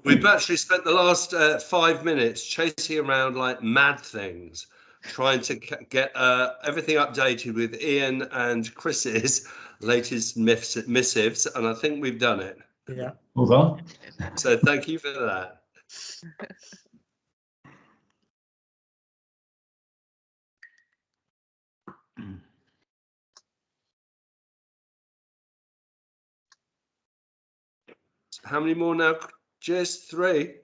We've actually spent the last 5 minutes chasing around like mad things, trying to get everything updated with Ian and Chris's latest missives, and I think we've done it. Yeah. Well done. So thank you for that. How many more now? Just 3.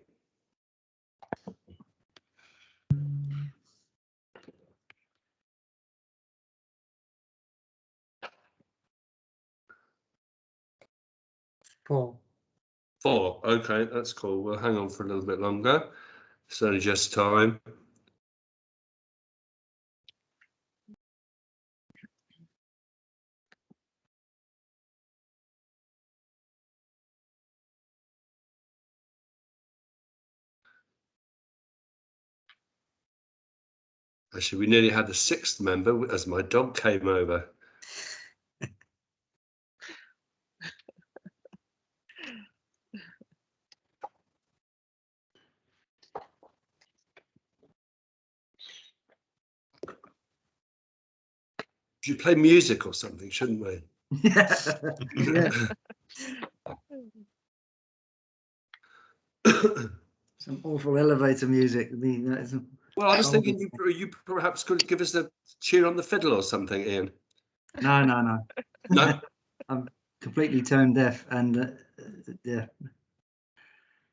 Four. 4. Okay, that's cool. We'll hang on for a little bit longer. It's only just time. Actually, we nearly had a 6th member as my dog came over. Should play music or something, shouldn't we? Yeah. Some awful elevator music. Well, I was thinking you perhaps could give us a tune on the fiddle or something, Ian. No. No? I'm completely tone deaf, and yeah,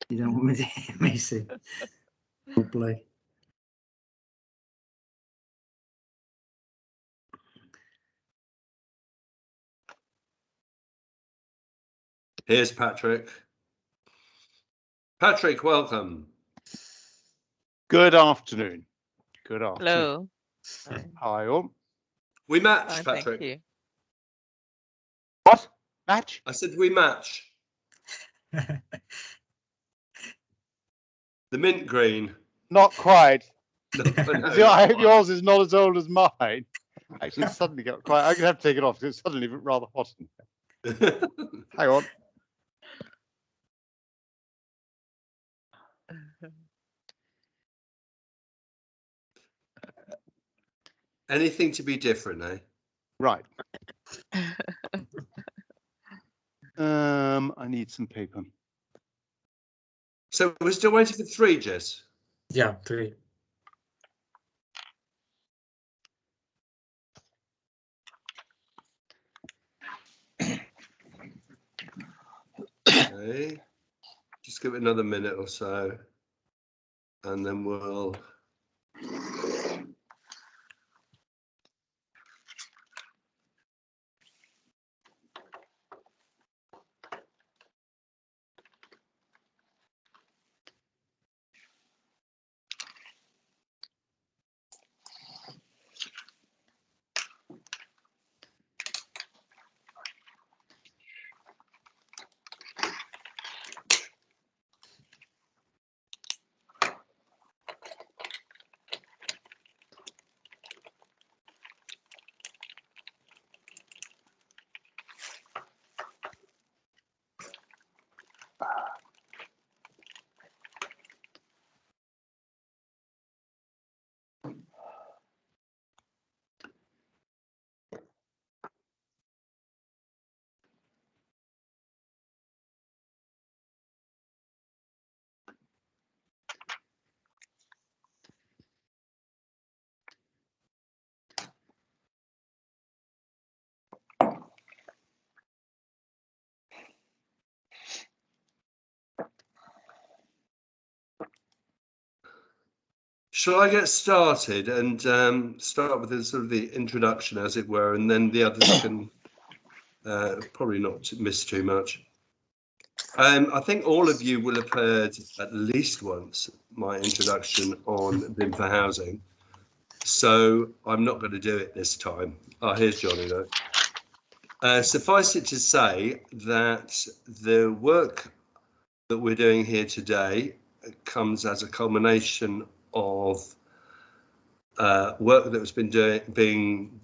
you don't want me to hear me sing or play. Here's Patrick. Patrick, welcome. Good afternoon. Good afternoon. Hello. Hi all. We match, Fine, Patrick. thank you. What? Match? I said we match. The mint green. Not quite. No, no. See, I hope yours is not as old as mine. Actually, it's suddenly got quite. I'm gonna have to take it off because it's suddenly rather hot in here. Hang on. Anything to be different, eh? Right. I need some paper. So we're still waiting for 3, Jess. Yeah, 3. Okay. Just give it another minute or so, and then we'll. Shall I get started and start with the introduction, as it were, and then the others can probably not miss too much. I think all of you will have heard at least once my introduction on BIM4Housing, so I'm not going to do it this time. Oh, here's Johnny though. Suffice it to say that the work that we're doing here today comes as a culmination of work that has been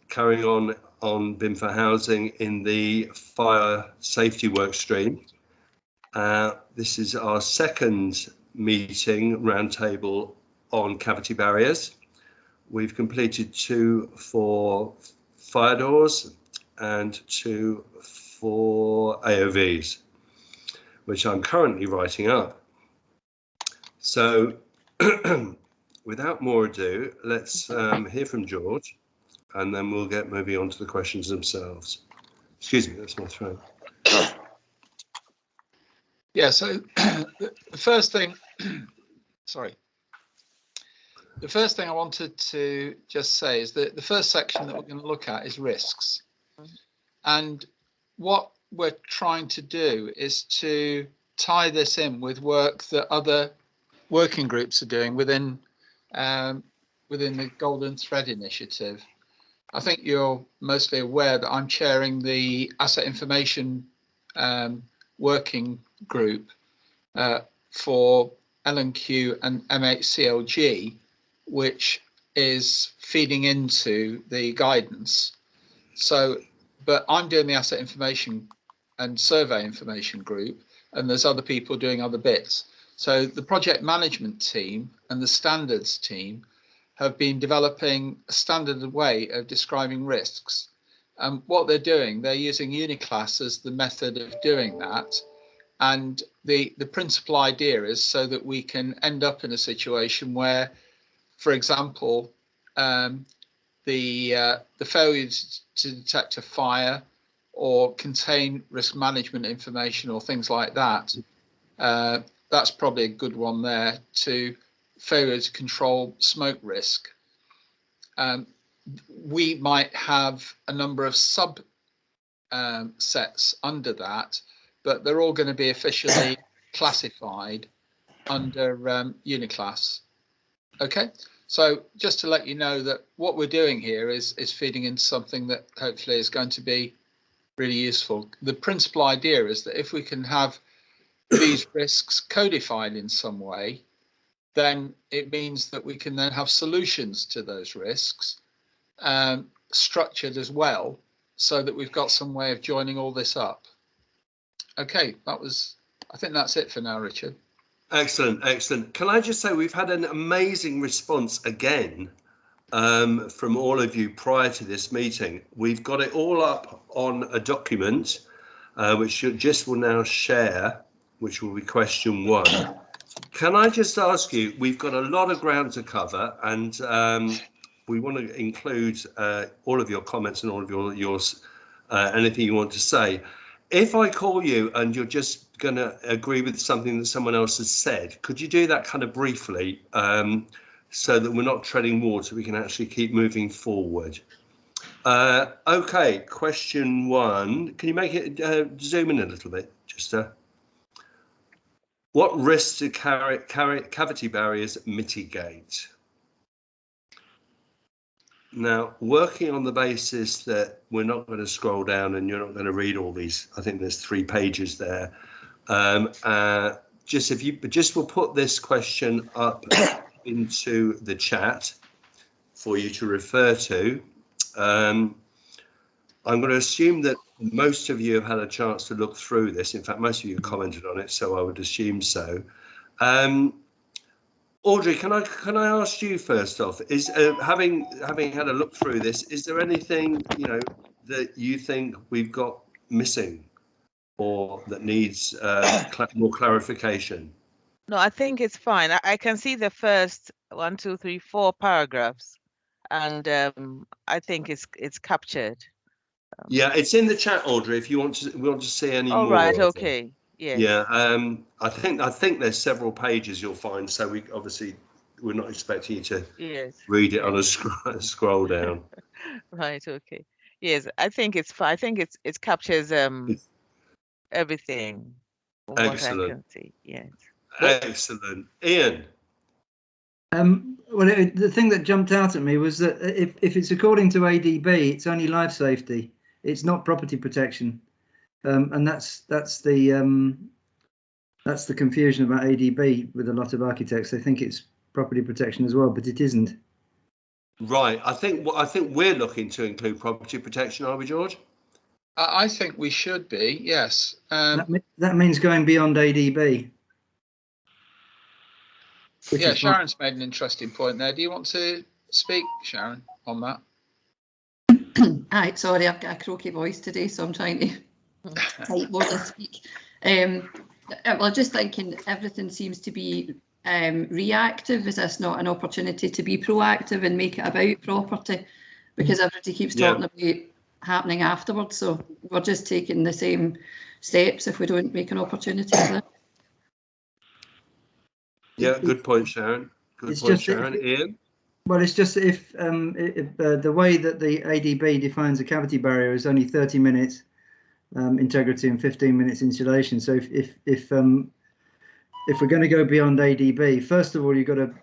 carrying on on BIM4Housing in the fire safety work stream. This is our second meeting roundtable on cavity barriers. We've completed 2 for fire doors and 2 for AOVs, which I'm currently writing up. So without more ado, let's hear from George, and then we'll get moving on to the questions themselves. Excuse me, that's my throat. Yeah, so the first thing, sorry. The first thing I wanted to just say is that the first section that we're going to look at is risks. And what we're trying to do is to tie this in with work that other working groups are doing within the Golden Thread Initiative. I think you're mostly aware that I'm chairing the Asset Information Working Group for L&Q and MHCLG, which is feeding into the guidance. So, but I'm doing the Asset Information and Survey Information Group, and there's other people doing other bits. So the project management team and the standards team have been developing a standard way of describing risks. What they're doing, they're using Uniclass as the method of doing that. And the principal idea is so that we can end up in a situation where, for example, the failure to detect a fire or contain risk management information or things like that, that's probably a good one there, to failure to control smoke risk. We might have a number of sub sets under that, but they're all going to be officially classified under Uniclass. Okay, so just to let you know that what we're doing here is feeding into something that hopefully is going to be really useful. The principal idea is that if we can have these risks codified in some way, then it means that we can then have solutions to those risks structured as well, so that we've got some way of joining all this up. Okay, I think that's it for now, Richard. Excellent, excellent. Can I just say we've had an amazing response again from all of you prior to this meeting. We've got it all up on a document, which you just will now share, which will be question 1. Can I just ask you, we've got a lot of ground to cover, and we want to include all of your comments and all of yours, anything you want to say. If I call you and you're just going to agree with something that someone else has said, could you do that kind of briefly, so that we're not treading water, we can actually keep moving forward? Okay, question 1. Can you make it zoom in a little bit, just what risks do cavity barriers mitigate? Now, working on the basis that we're not going to scroll down and you're not going to read all these, I think there's 3 pages there. We'll put this question up into the chat for you to refer to. I'm going to assume that most of you have had a chance to look through this. In fact, most of you commented on it, so I would assume so. Audrey, can I ask you first off? Is having had a look through this, is there anything that you think we've got missing, or that needs more clarification? No, I think it's fine. I can see the first 1, 2, 3, 4 paragraphs, and I think it's captured. Yeah, it's in the chat, Audrey. If you want to see any more. All right. Okay. Yes. Yeah. I think there's several pages you'll find. So we're not expecting you to read it on a scroll down. Right. Okay. Yes, I think it's fine. I think it captures everything. From Excellent. What I can see. Yes. Excellent, Ian. Well, the thing that jumped out at me was that if it's according to ADB, it's only life safety. It's not property protection, and that's the confusion about ADB with a lot of architects. They think it's property protection as well, but it isn't. Right. I think we're looking to include property protection, are we, George? I think we should be, yes. That means going beyond ADB. Yeah, Sharon's made an interesting point there. Do you want to speak, Sharon, on that? Aye, sorry, I've got a croaky voice today, so I'm trying to type while I speak. Well, just thinking everything seems to be reactive. Is this not an opportunity to be proactive and make it about property? Because everybody keeps talking about happening afterwards, so we're just taking the same steps if we don't make an opportunity of it. Yeah, good point, Sharon. Good point, Sharon. Ian? Well, it's just if the way that the ADB defines a cavity barrier is only 30 minutes integrity and 15 minutes insulation. So if we're going to go beyond ADB, first of all, you've got to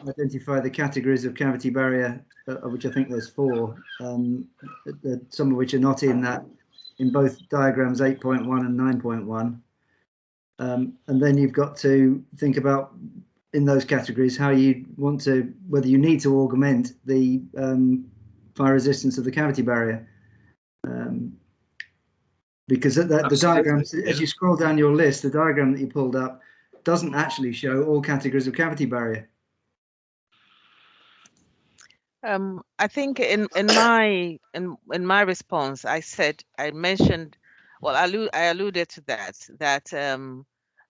identify the categories of cavity barrier, which I think there's 4, some of which are not in both diagrams 8.1 and 9.1. And then you've got to think about, in those categories, how you want to, whether you need to augment the fire resistance of the cavity barrier. Because the diagram, as you scroll down your list, the diagram that you pulled up doesn't actually show all categories of cavity barrier. I think in my response, I mentioned, well, I alluded to that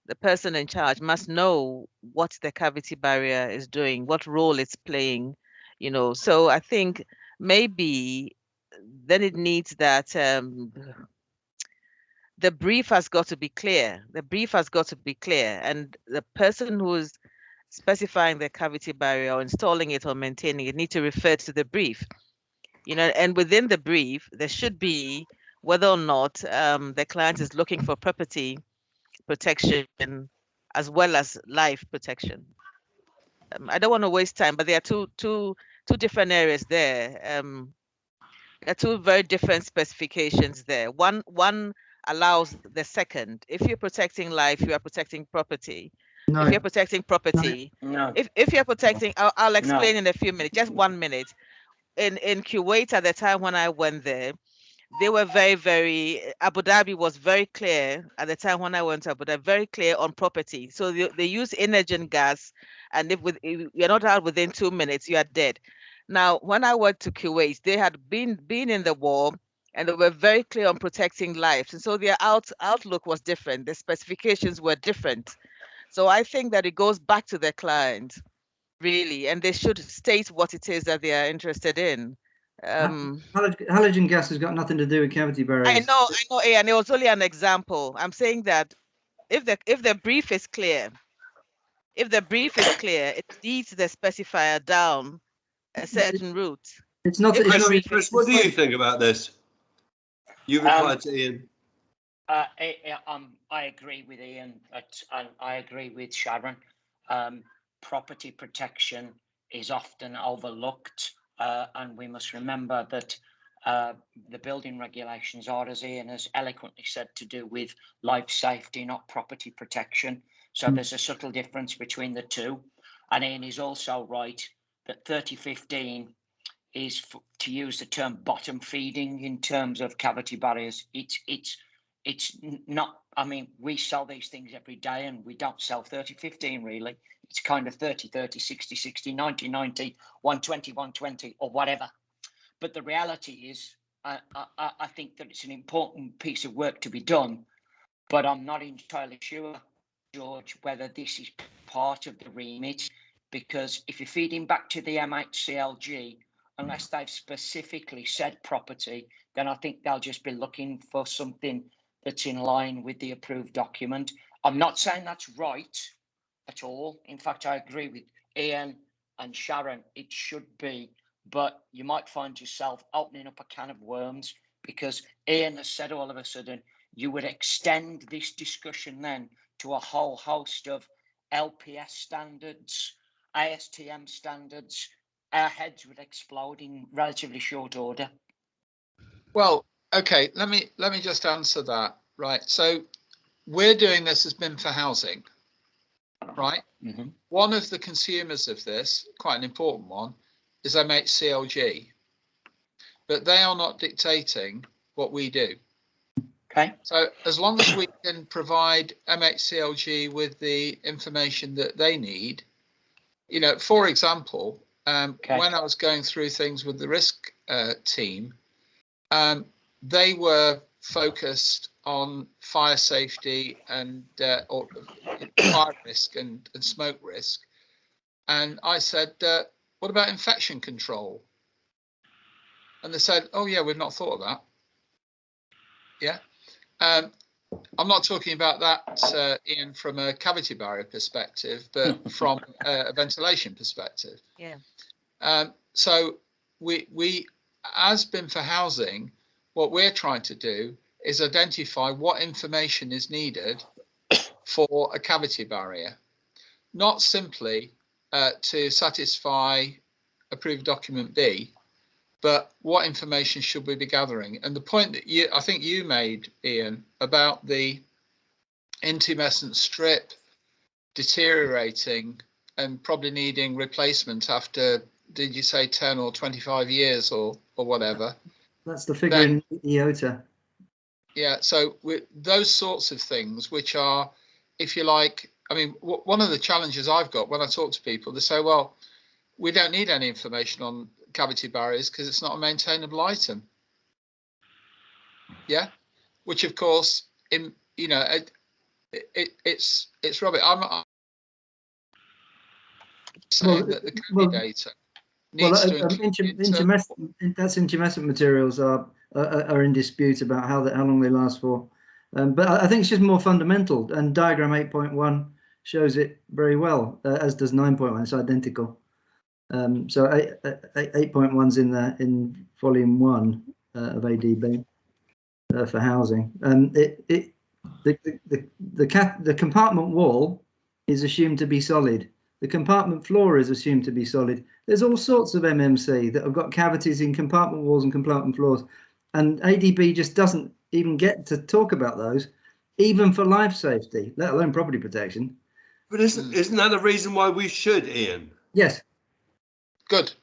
the person in charge must know what the cavity barrier is doing, what role it's playing, you know. So I think maybe then it needs that the brief has got to be clear. The brief has got to be clear, and the person who's specifying the cavity barrier or installing it or maintaining it need to refer to the brief, you know, and within the brief there should be whether or not the client is looking for property protection as well as life protection. I don't want to waste time, but there are two different areas there. There are 2 very different specifications there. One allows the second. If you're protecting life, you are protecting property. No. If you're protecting property, No. if you're protecting, I'll explain in a few minutes, just 1 minute. In Kuwait at the time when I went there, they were very, Abu Dhabi was very clear at the time when I went to Abu Dhabi, very clear on property. So they use energy and gas, and if you're not out within 2 minutes, you are dead. Now, when I went to Kuwait, they had been in the war, and they were very clear on protecting lives. And so their outlook was different. The specifications were different. So I think that it goes back to the client, really, and they should state what it is that they are interested in. Halogen gas has got nothing to do with cavity barriers. I know, and it was only an example. I'm saying that if the brief is clear, it leads the specifier down a certain route. It's not. Chris, what do you think about this? You replied to Ian. I agree with Ian, and I agree with Sharon. Property protection is often overlooked, and we must remember that the building regulations are, as Ian has eloquently said, to do with life safety, not property protection. So there's a subtle difference between the two. And Ian is also right that 3015 is, to use the term, bottom feeding in terms of cavity barriers. It's not, I mean, we sell these things every day and we don't sell 3015 really. It's kind of 30, 30, 60, 60, 90, 90, 120, 120 or whatever. But the reality is, I think that it's an important piece of work to be done, but I'm not entirely sure, George, whether this is part of the remit, because if you're feeding back to the MHCLG, unless they've specifically said property, then I think they'll just be looking for something that's in line with the approved document. I'm not saying that's right at all. In fact, I agree with Ian and Sharon, it should be, but you might find yourself opening up a can of worms, because Ian has said all of a sudden you would extend this discussion then to a whole host of LPS standards, ASTM standards. Our heads would explode in relatively short order. Well, okay, let me just answer that. Right, so we're doing this as BIM4Housing, right? Mm-hmm. One of the consumers of this, quite an important one, is MHCLG, but they are not dictating what we do. Okay. So as long as we can provide MHCLG with the information that they need, you know, for example, when I was going through things with the risk team, they were focused on fire safety and or fire risk and smoke risk. And I said, what about infection control? And they said, oh yeah, we've not thought of that. Yeah. I'm not talking about that, Ian, from a cavity barrier perspective, but from a ventilation perspective. Yeah. So we, as BIM4Housing, what we're trying to do is identify what information is needed for a cavity barrier, not simply to satisfy approved document B, but what information should we be gathering? And the point that I think you made, Ian, about the intumescent strip deteriorating and probably needing replacement after, did you say 10 or 25 years or whatever? That's the figure in IOTA. Yeah, so with those sorts of things, which are, if you like, I mean, one of the challenges I've got when I talk to people, they say, well, we don't need any information on cavity barriers because it's not a maintainable item. Yeah, which of course, in you know, it's rubbish. I'm saying that the cavity data needs to include that's intumescent materials are in dispute about how long they last for. But I think it's just more fundamental, and diagram 8.1 shows it very well, as does 9.1. It's identical. So 8.1's in volume 1 of ADB for housing. The compartment wall is assumed to be solid. The compartment floor is assumed to be solid. There's all sorts of MMC that have got cavities in compartment walls and compartment floors, and ADB just doesn't even get to talk about those, even for life safety, let alone property protection. But isn't that a reason why we should, Ian? Yes. Good.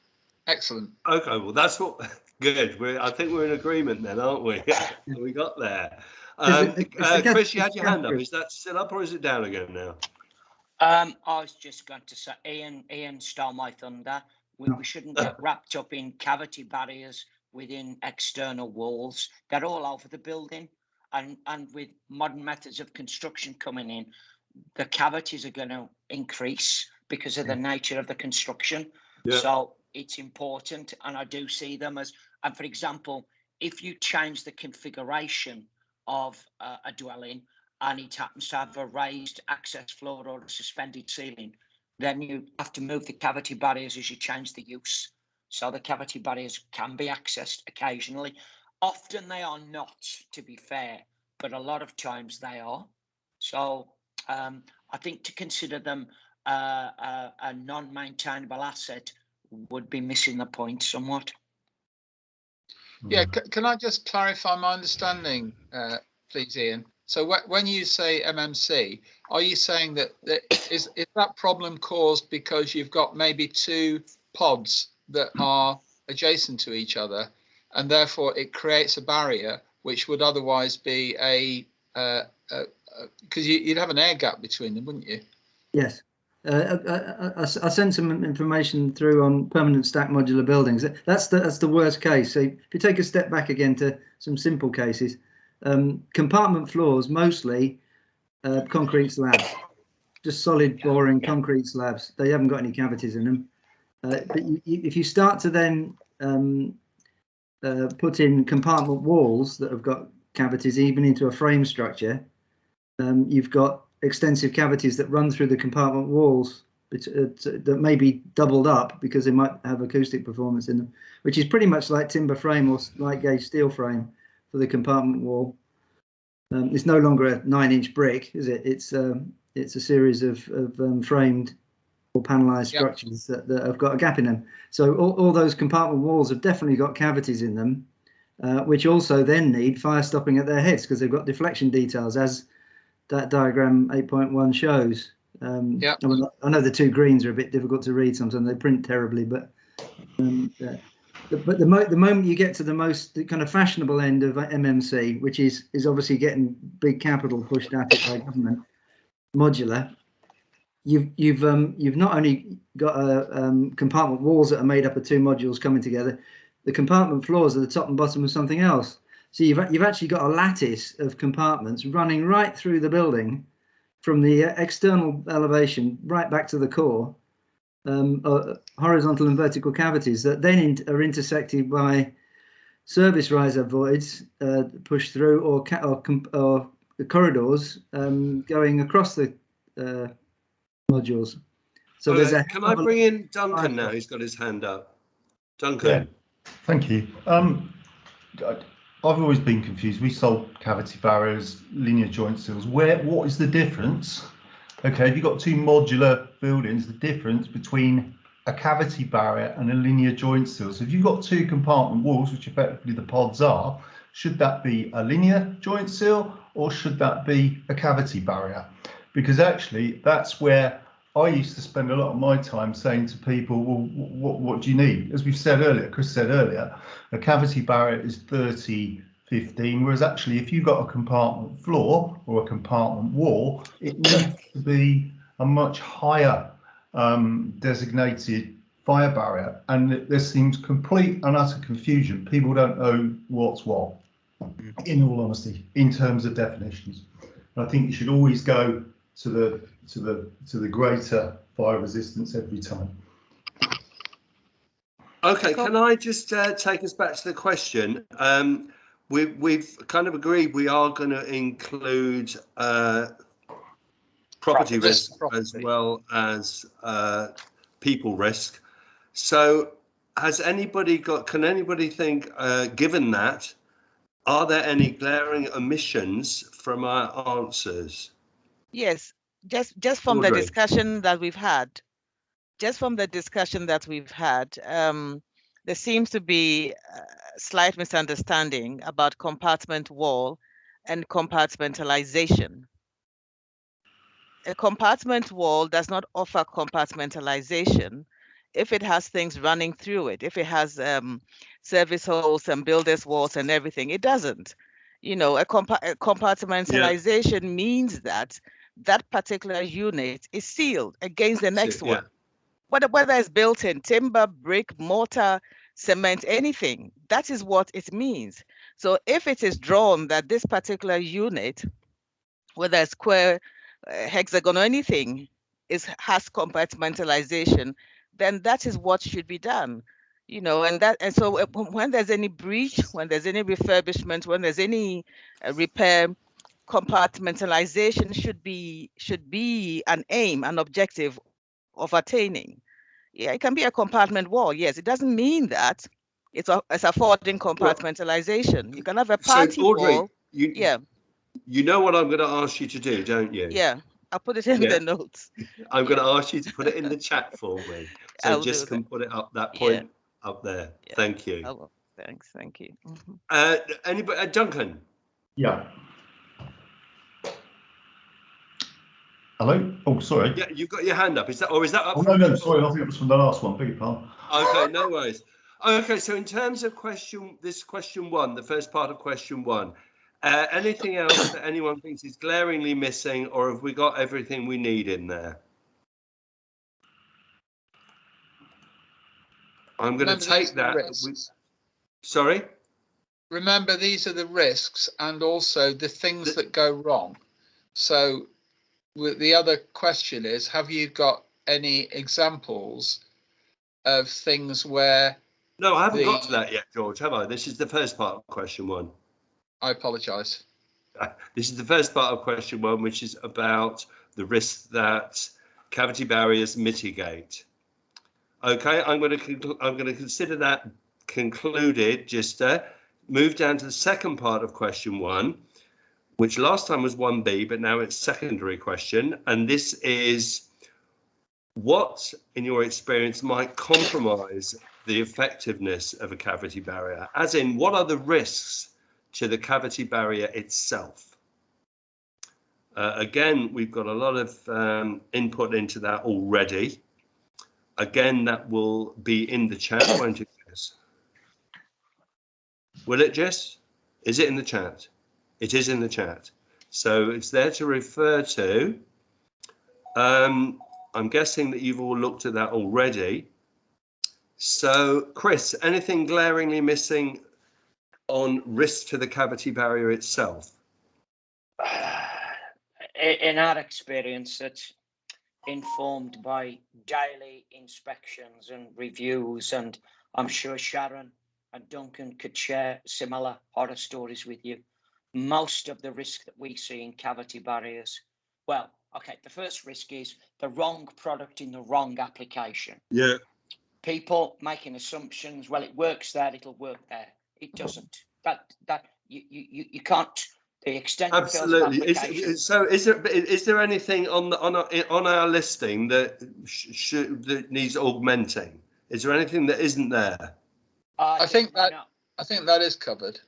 Excellent. Okay, well, that's what. Good. I think we're in agreement then, aren't we? We got there. Chris, you had your hand up. Is that still up or is it down again now? I was just going to say, Ian stole my thunder. We shouldn't get wrapped up in cavity barriers within external walls. They're all over the building, and with modern methods of construction coming in, the cavities are going to increase because of the nature of the construction. Yeah. So it's important, and I do see them as, and for example, if you change the configuration of a dwelling and it happens to have a raised access floor or a suspended ceiling, then you have to move the cavity barriers as you change the use. So the cavity barriers can be accessed occasionally. Often they are not, to be fair, but a lot of times they are. So I think to consider them a non-maintainable asset would be missing the point somewhat. Yeah, can I just clarify my understanding, please, Ian? So when you say MMC, are you saying that is that problem caused because you've got maybe two pods that are adjacent to each other, and therefore it creates a barrier which would otherwise be because you'd have an air gap between them, wouldn't you? Yes. I sent some information through on permanent stack modular buildings. That's the worst case. So if you take a step back again to some simple cases, compartment floors mostly concrete slabs, just solid boring concrete slabs. They haven't got any cavities in them. But if you start to then put in compartment walls that have got cavities even into a frame structure, you've got extensive cavities that run through the compartment walls that may be doubled up because they might have acoustic performance in them, which is pretty much like timber frame or light gauge steel frame for the compartment wall. It's no longer a 9-inch brick, is it? It's a series of framed or panelized structures that have got a gap in them. So all those compartment walls have definitely got cavities in them, which also then need fire stopping at their heads because they've got deflection details, as that diagram 8.1 shows. I know the two greens are a bit difficult to read sometimes, they print terribly, but But the moment you get to the kind of fashionable end of MMC, which is obviously getting big capital pushed at it by government, modular, you've not only got compartment walls that are made up of 2 modules coming together, the compartment floors are the top and bottom of something else. So you've actually got a lattice of compartments running right through the building, from the external elevation right back to the core, horizontal and vertical cavities that then are intersected by service riser voids pushed through, or the corridors going across the modules. So there's a. Can I bring in Duncan now? He's got his hand up. Duncan. Yeah, thank you. I've always been confused. We sold cavity barriers, linear joint seals. What is the difference? Okay, if you've got 2 modular buildings, the difference between a cavity barrier and a linear joint seal. So if you've got 2 compartment walls, which effectively the pods are, should that be a linear joint seal or should that be a cavity barrier? Because actually that's where I used to spend a lot of my time saying to people, well, what do you need? As we've said earlier, Chris said earlier, a cavity barrier is 30/15, whereas actually if you've got a compartment floor or a compartment wall, it needs to be a much higher designated fire barrier. And there seems complete and utter confusion. People don't know what's what, in all honesty, in terms of definitions. And I think you should always go to the greater fire resistance every time. Okay, can I just take us back to the question? We've kind of agreed we are going to include property risk as well as people risk. So has anybody can anybody think, given that, are there any glaring omissions from our answers? Yes, just from the discussion that we've had, there seems to be a slight misunderstanding about compartment wall and compartmentalization. A compartment wall does not offer compartmentalization if it has things running through it, if it has service halls and builders walls and everything. It doesn't. You know, a compartmentalization means that particular unit is sealed against the next one. Whether it's built in timber, brick, mortar, cement, anything, that is what it means. So if it is drawn that this particular unit, whether it's square, hexagon, or anything, has compartmentalization, then that is what should be done. You know, and so when there's any breach, when there's any refurbishment, when there's any repair, compartmentalization should be an aim, an objective of attaining. Yeah, it can be a compartment wall. Yes, it doesn't mean that it's affording compartmentalization. You can have a party wall. You know what I'm going to ask you to do, don't you? Yeah, I'll put it in the notes. I'm going to ask you to put it in the chat for me. So just can put it up that point up there. Yeah. Thank you. Oh, thanks. Thank you. Mm-hmm. Anybody? Duncan? Yeah. Hello? Oh, sorry. Yeah, you've got your hand up. Is that up? Oh, no, sorry. I think it was from the last one. Beg your pardon. Okay, no worries. Okay, so in terms of question one, the first part of question one, anything else that anyone thinks is glaringly missing, or have we got everything we need in there? I'm going to take that. Sorry? Remember, these are the risks and also the things that go wrong. So the other question is, have you got any examples of things where... No, I haven't got to that yet, George, have I? This is the first part of question one. I apologise. This is the first part of question one, which is about the risks that cavity barriers mitigate. Okay, I'm going to consider that concluded. Just move down to the second part of question one, which last time was 1B, but now it's secondary question. And this is, what, in your experience, might compromise the effectiveness of a cavity barrier? As in, what are the risks to the cavity barrier itself? Again, we've got a lot of input into that already. again, that will be in the chat, won't it, Jess? Will it, Jess? Is it in the chat? It is in the chat. So it's there to refer to. I'm guessing that you've all looked at that already. So, Chris, anything glaringly missing on risk to the cavity barrier itself? In our experience, it's informed by daily inspections and reviews, and I'm sure Sharon and Duncan could share similar horror stories with you. Most of the risk that we see in cavity barriers, well, okay, the first risk is the wrong product in the wrong application. Yeah. People making assumptions, well, it works there, it'll work there. It doesn't. That you can't. The extent Absolutely. Of Is there anything on our listing that that needs augmenting? Is there anything that isn't there? I think that is covered.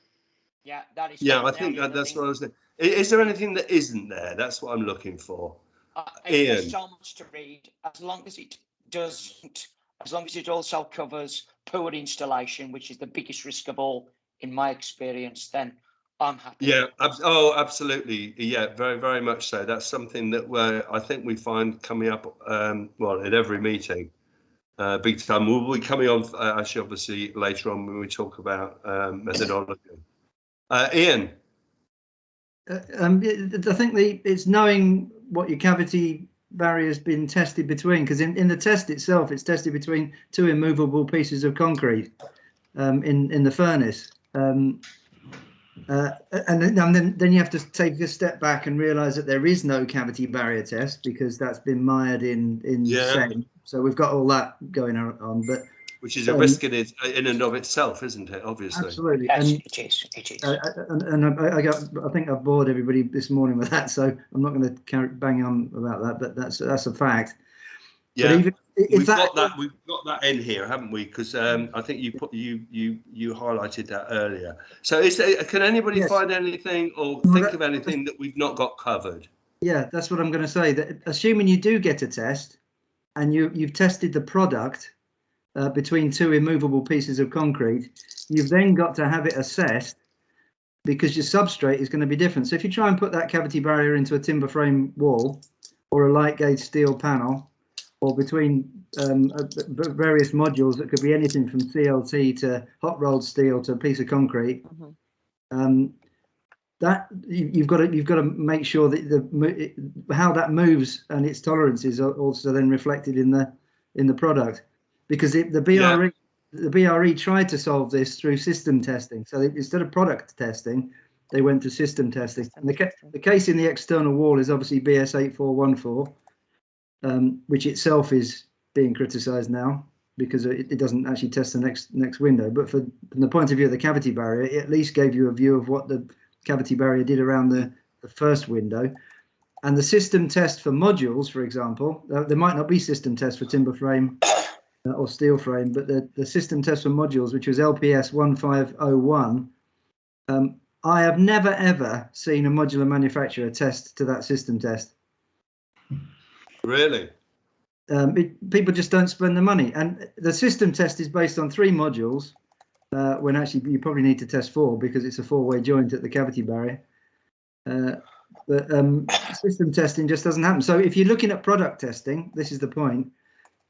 Yeah, that is. Yeah, I think that's what I was thinking. Is there anything that isn't there? That's what I'm looking for. Ian. There's so much to read. As long as it doesn't, as long as it also covers poor installation, which is the biggest risk of all, in my experience, then I'm happy. Yeah. Oh, absolutely. Yeah, very, very much so. That's something that I think we find coming up, well, at every meeting, big time. We'll be coming on actually, obviously, later on when we talk about methodology. Ian. I think it's knowing what your cavity barrier has been tested between, because in the test itself, it's tested between two immovable pieces of concrete in the furnace. And then you have to take a step back and realise that there is no cavity barrier test because that's been mired in SEN. So we've got all that going on, but which is a risk in and of itself, isn't it? Obviously, absolutely. Yes, it is. It is. And I think I've bored everybody this morning with that, so I'm not going to bang on about that. But that's a fact. Yeah, but even, we've got that in here, haven't we? Because I think you highlighted that earlier. So can anybody find anything or think of anything that we've not got covered? Yeah, that's what I'm going to say. That assuming you do get a test, and you've tested the product between two immovable pieces of concrete, you've then got to have it assessed because your substrate is going to be different. So if you try and put that cavity barrier into a timber frame wall or a light gauge steel panel, or between various modules that could be anything from CLT to hot rolled steel to a piece of concrete, that you've got to make sure that how that moves and its tolerances are also then reflected in the product, because the BRE tried to solve this through system testing. So instead of product testing, they went to system testing. And the case in the external wall is obviously BS 8414. Which itself is being criticised now because it doesn't actually test the next window. But from the point of view of the cavity barrier, it at least gave you a view of what the cavity barrier did around the first window. And the system test for modules, for example, there might not be system test for timber frame or steel frame, but the system test for modules, which was LPS 1501, I have never ever seen a modular manufacturer test to that system test. Really? People just don't spend the money, and the system test is based on 3 modules when actually you probably need to test 4 because it's a 4-way joint at the cavity barrier. But system testing just doesn't happen. So if you're looking at product testing, this is the point.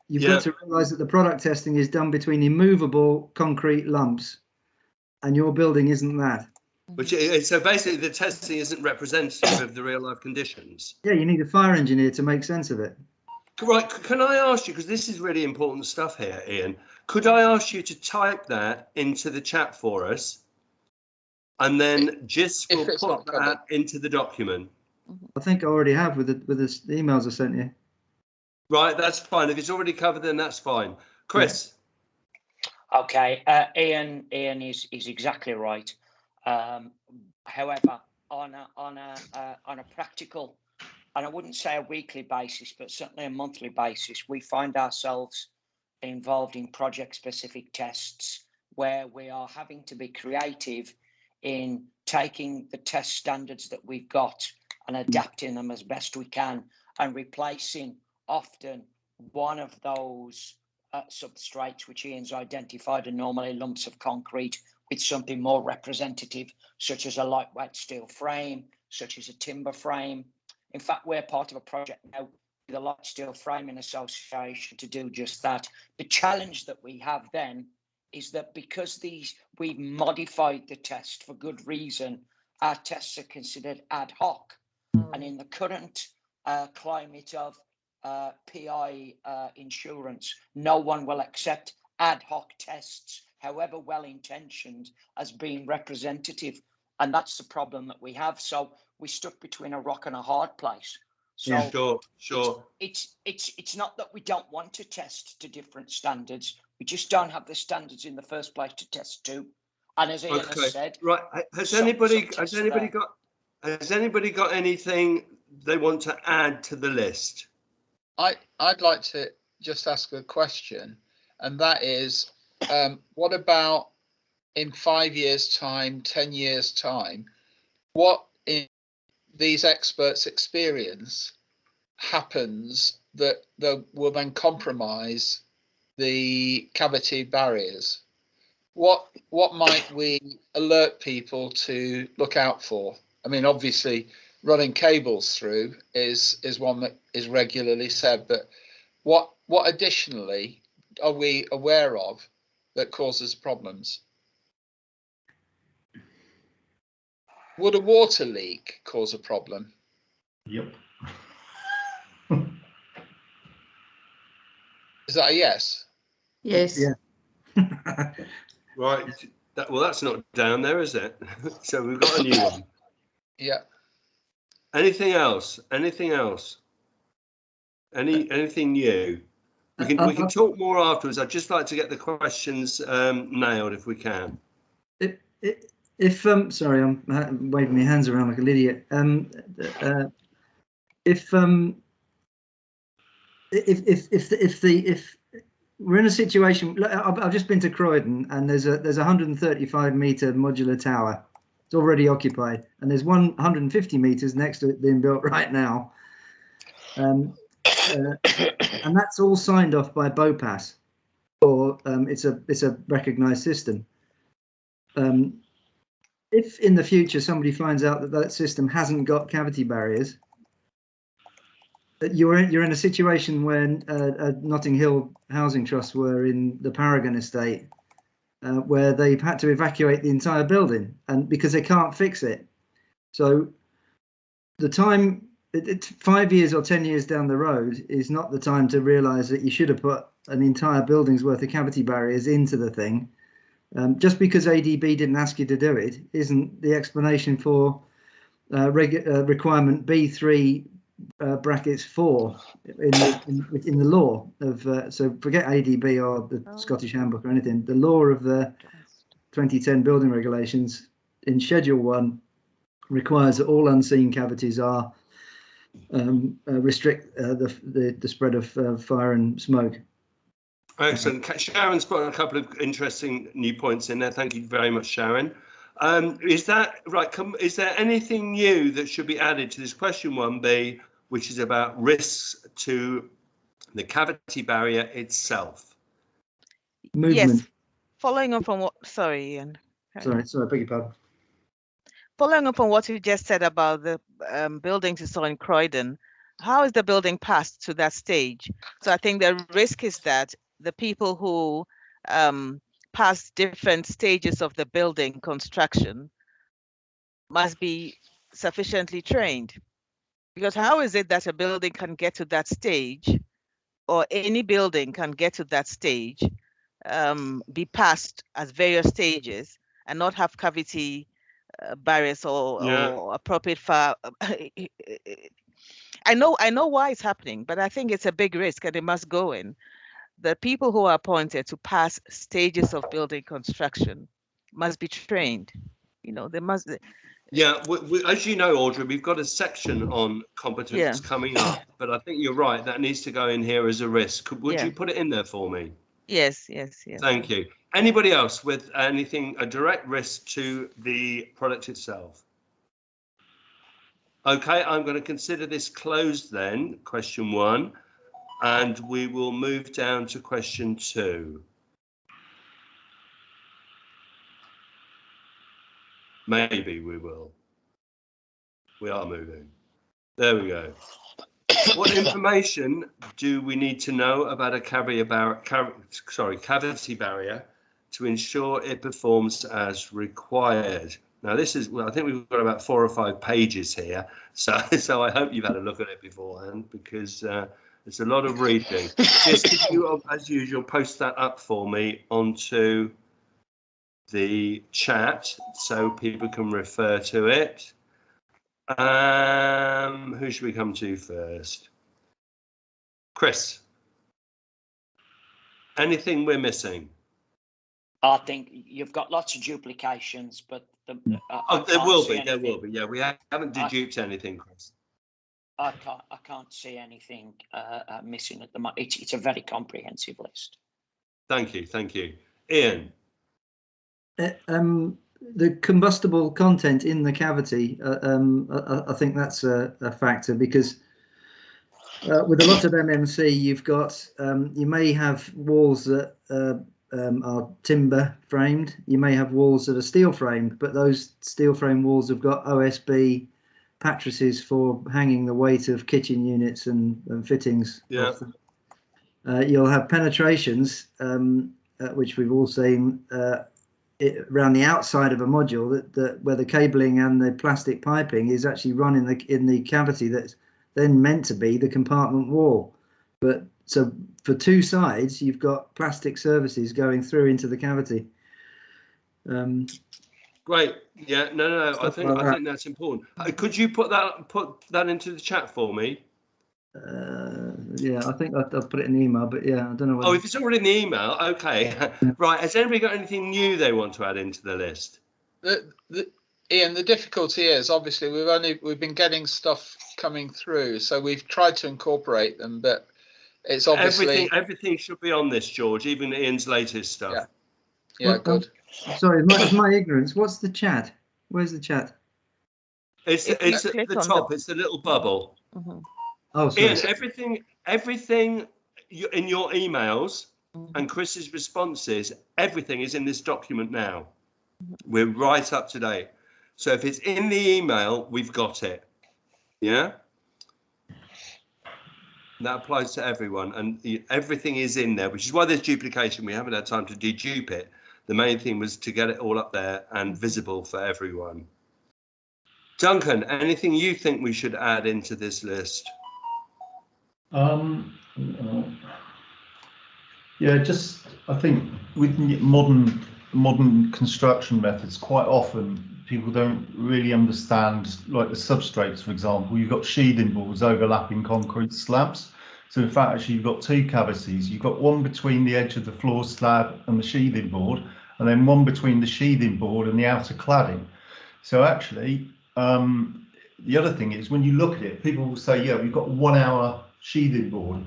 You've got to realise that the product testing is done between immovable concrete lumps, and your building isn't that. So basically, the testing isn't representative of the real life conditions. Yeah, you need a fire engineer to make sense of it. Right, can I ask you, because this is really important stuff here, Ian, could I ask you to type that into the chat for us, and then just will put that into the document? I think I already have with the emails I sent you. Right, that's fine. If it's already covered, then that's fine. Chris. Yeah. Okay, Ian is exactly right. However, on a practical, and I wouldn't say a weekly basis, but certainly a monthly basis, we find ourselves involved in project-specific tests where we are having to be creative in taking the test standards that we've got and adapting them as best we can, and replacing often one of those substrates, which Ian's identified, are normally lumps of concrete with something more representative, such as a lightweight steel frame, such as a timber frame. In fact, we're part of a project now with a light steel framing association to do just that. The challenge that we have then is that because we've modified the test for good reason, our tests are considered ad hoc. And in the current climate of PI insurance, no one will accept ad hoc tests, however well intentioned, as being representative. And that's the problem that we have. So we're stuck between a rock and a hard place. So Yeah, sure. It's not that we don't want to test to different standards. We just don't have the standards in the first place to test to. And as Ian has said, right. Has anybody got anything they want to add to the list? I'd like to just ask a question, and that is, what about in 5 years' time, 10 years' time, what in these experts' experience happens that will then compromise the cavity barriers? What might we alert people to look out for? I mean, obviously, running cables through is one that is regularly said, but what additionally are we aware of that causes problems? Would a water leak cause a problem? Yep. Is that a yes? Yes. Yeah. Right. Well, that's not down there, is it? So we've got a new one. Yeah. Anything else? Anything else? Anything new? We can talk more afterwards. I'd just like to get the questions nailed if we can. If sorry, I'm waving my hands around like an idiot. If we're in a situation, I've just been to Croydon, and there's a 135 metre modular tower. It's already occupied, and there's 150 metres next to it being built right now, and that's all signed off by BOPAS, or it's a recognised system. If in the future somebody finds out that system hasn't got cavity barriers, you're in a situation when Notting Hill Housing Trust were in the Paragon estate, where they've had to evacuate the entire building, and because they can't fix it. So the time, 5 years or 10 years down the road, is not the time to realise that you should have put an entire building's worth of cavity barriers into the thing. Just because ADB didn't ask you to do it isn't the explanation for requirement B3 brackets 4 in the law of so forget ADB or the Scottish Handbook or anything. The law of the 2010 building regulations in Schedule 1 requires that all unseen cavities are restrict the spread of fire and smoke. Excellent. Sharon's put a couple of interesting new points in there. Thank you very much, Sharon. Is that right? Is there anything new that should be added to this question 1B, which is about risks to the cavity barrier itself? Movement. Yes. Following up on what, sorry, Ian. Sorry, I beg your pardon. Following up on what you just said about the buildings you saw in Croydon, how is the building passed to that stage? So I think the risk is that the people who pass different stages of the building construction must be sufficiently trained. Because how is it that a building can get to that stage, or any building can get to that stage, be passed as various stages and not have cavity barriers or appropriate fire? I know why it's happening, but I think it's a big risk and it must go in. The people who are appointed to pass stages of building construction must be trained. You know, they must. Yeah, as you know, Audrey, we've got a section on competence coming up, but I think you're right. That needs to go in here as a risk. Would you put it in there for me? Yes. Thank you. Anybody else with anything, a direct risk to the product itself? Okay, I'm going to consider this closed then, question 1. and we will move down to question 2. Maybe we will. We are moving. There we go. What information do we need to know about a cavity barrier to ensure it performs as required? Now, this is, well, I think we've got about 4 or 5 pages here. So I hope you've had a look at it beforehand, because it's a lot of reading. Just could you, as usual, post that up for me onto the chat so people can refer to it. Who should we come to first? Chris, anything we're missing? I think you've got lots of duplications, but there will be. Yeah, we haven't deduped anything, Chris. I can't see anything missing at the moment. It's a very comprehensive list. Thank you. Ian. The combustible content in the cavity, I think that's a factor, because with a lot of MMC, you've got, you may have walls that are timber framed, you may have walls that are steel framed, but those steel frame walls have got OSB mattresses for hanging the weight of kitchen units and fittings. Yeah. You'll have penetrations, which we've all seen, around the outside of a module that where the cabling and the plastic piping is actually run in the cavity that's then meant to be the compartment wall. But so for 2 sides, you've got plastic surfaces going through into the cavity. Great. Yeah. No. I think that's important. Could you put that into the chat for me? Yeah, I think I'll put it in the email, but yeah, I don't know. Oh, if it's already in the email, okay. Right. Has anybody got anything new they want to add into the list? Ian, the difficulty is obviously we've been getting stuff coming through, so we've tried to incorporate them, but it's obviously everything should be on this, George, even Ian's latest stuff. Yeah, good. Sorry, it's my ignorance. What's the chat? Where's the chat? It's at the top. It's the little bubble. Mm-hmm. Oh, sorry. Ian, everything in your emails and Chris's responses, everything is in this document now. We're right up to date. So if it's in the email, we've got it. Yeah? That applies to everyone, and everything is in there, which is why there's duplication. We haven't had time to dedupe it. The main thing was to get it all up there and visible for everyone. Duncan, anything you think we should add into this list? Yeah, just I think with modern construction methods, quite often people don't really understand, like the substrates, for example. You've got sheathing boards overlapping concrete slabs. So in fact, actually, you've got 2 cavities. You've got one between the edge of the floor slab and the sheathing board, and then one between the sheathing board and the outer cladding. So actually, the other thing is, when you look at it, people will say, yeah, we've got a 1 hour sheathing board.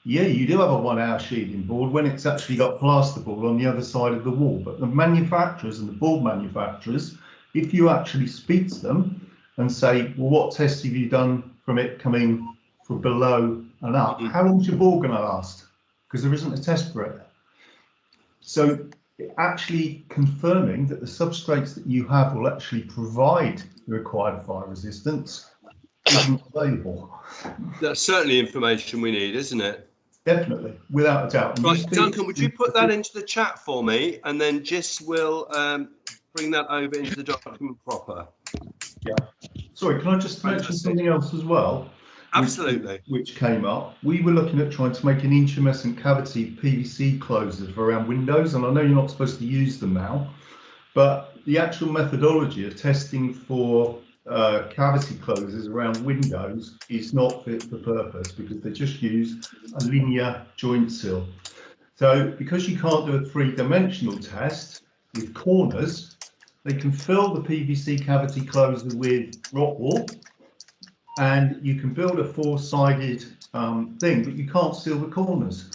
Yeah, you do have a 1 hour sheathing board when it's actually got plasterboard on the other side of the wall. But the manufacturers and the board manufacturers, if you actually speak to them and say, well, what tests have you done from it coming from below and up? How long's your board going to last? Because there isn't a test for it. So actually confirming that the substrates that you have will actually provide the required fire resistance isn't available. That's certainly information we need, isn't it? Definitely, without a doubt. Right, Duncan, would you put that into the chat for me, and then Gis will bring that over into the document proper. Yeah. Sorry, can I just mention something else as well? Absolutely. Which came up. We were looking at trying to make an intumescent cavity PVC closers for around windows, and I know you're not supposed to use them now, but the actual methodology of testing for cavity closers around windows is not fit for purpose, because they just use a linear joint sill. So because you can't do a 3-dimensional test with corners, they can fill the PVC cavity closer with rock wool, and you can build a 4-sided thing, but you can't seal the corners.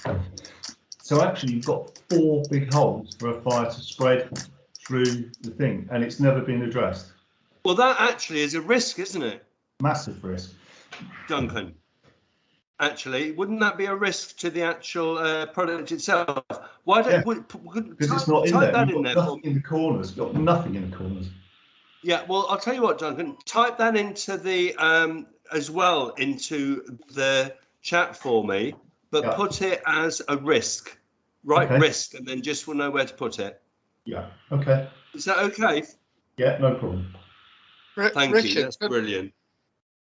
So actually you've got 4 big holes for a fire to spread through the thing, and it's never been addressed. Well, that actually is a risk, isn't it? Massive risk. Duncan. Actually, wouldn't that be a risk to the actual product itself? Why don't Because it's not in type there. that You've in got there? nothing in the corners. You've got nothing in the corners. Yeah, well, I'll tell you what, Duncan. Type that into the as well into the chat for me, but Yeah. put it as a risk. Write Okay. risk, and then just will know where to put it. Yeah. Okay. Is that okay? Yeah. No problem. Thank you. Richard, That's brilliant.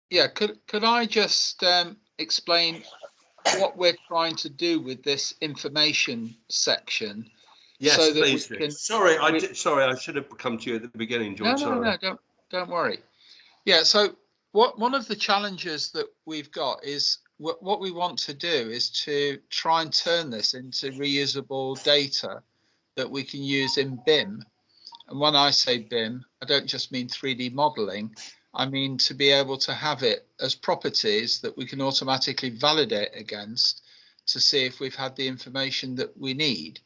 yeah, could I just explain what we're trying to do with this information section? Yes, so that please we do. can, Sorry, sorry, I should have come to you at the beginning, George. no, don't worry. Yeah, so one of the challenges that we've got is what we want to do is to try and turn this into reusable data that we can use in BIM. And when I say BIM, I don't just mean 3D modeling. I mean to be able to have it as properties that we can automatically validate against to see if we've had the information that we need.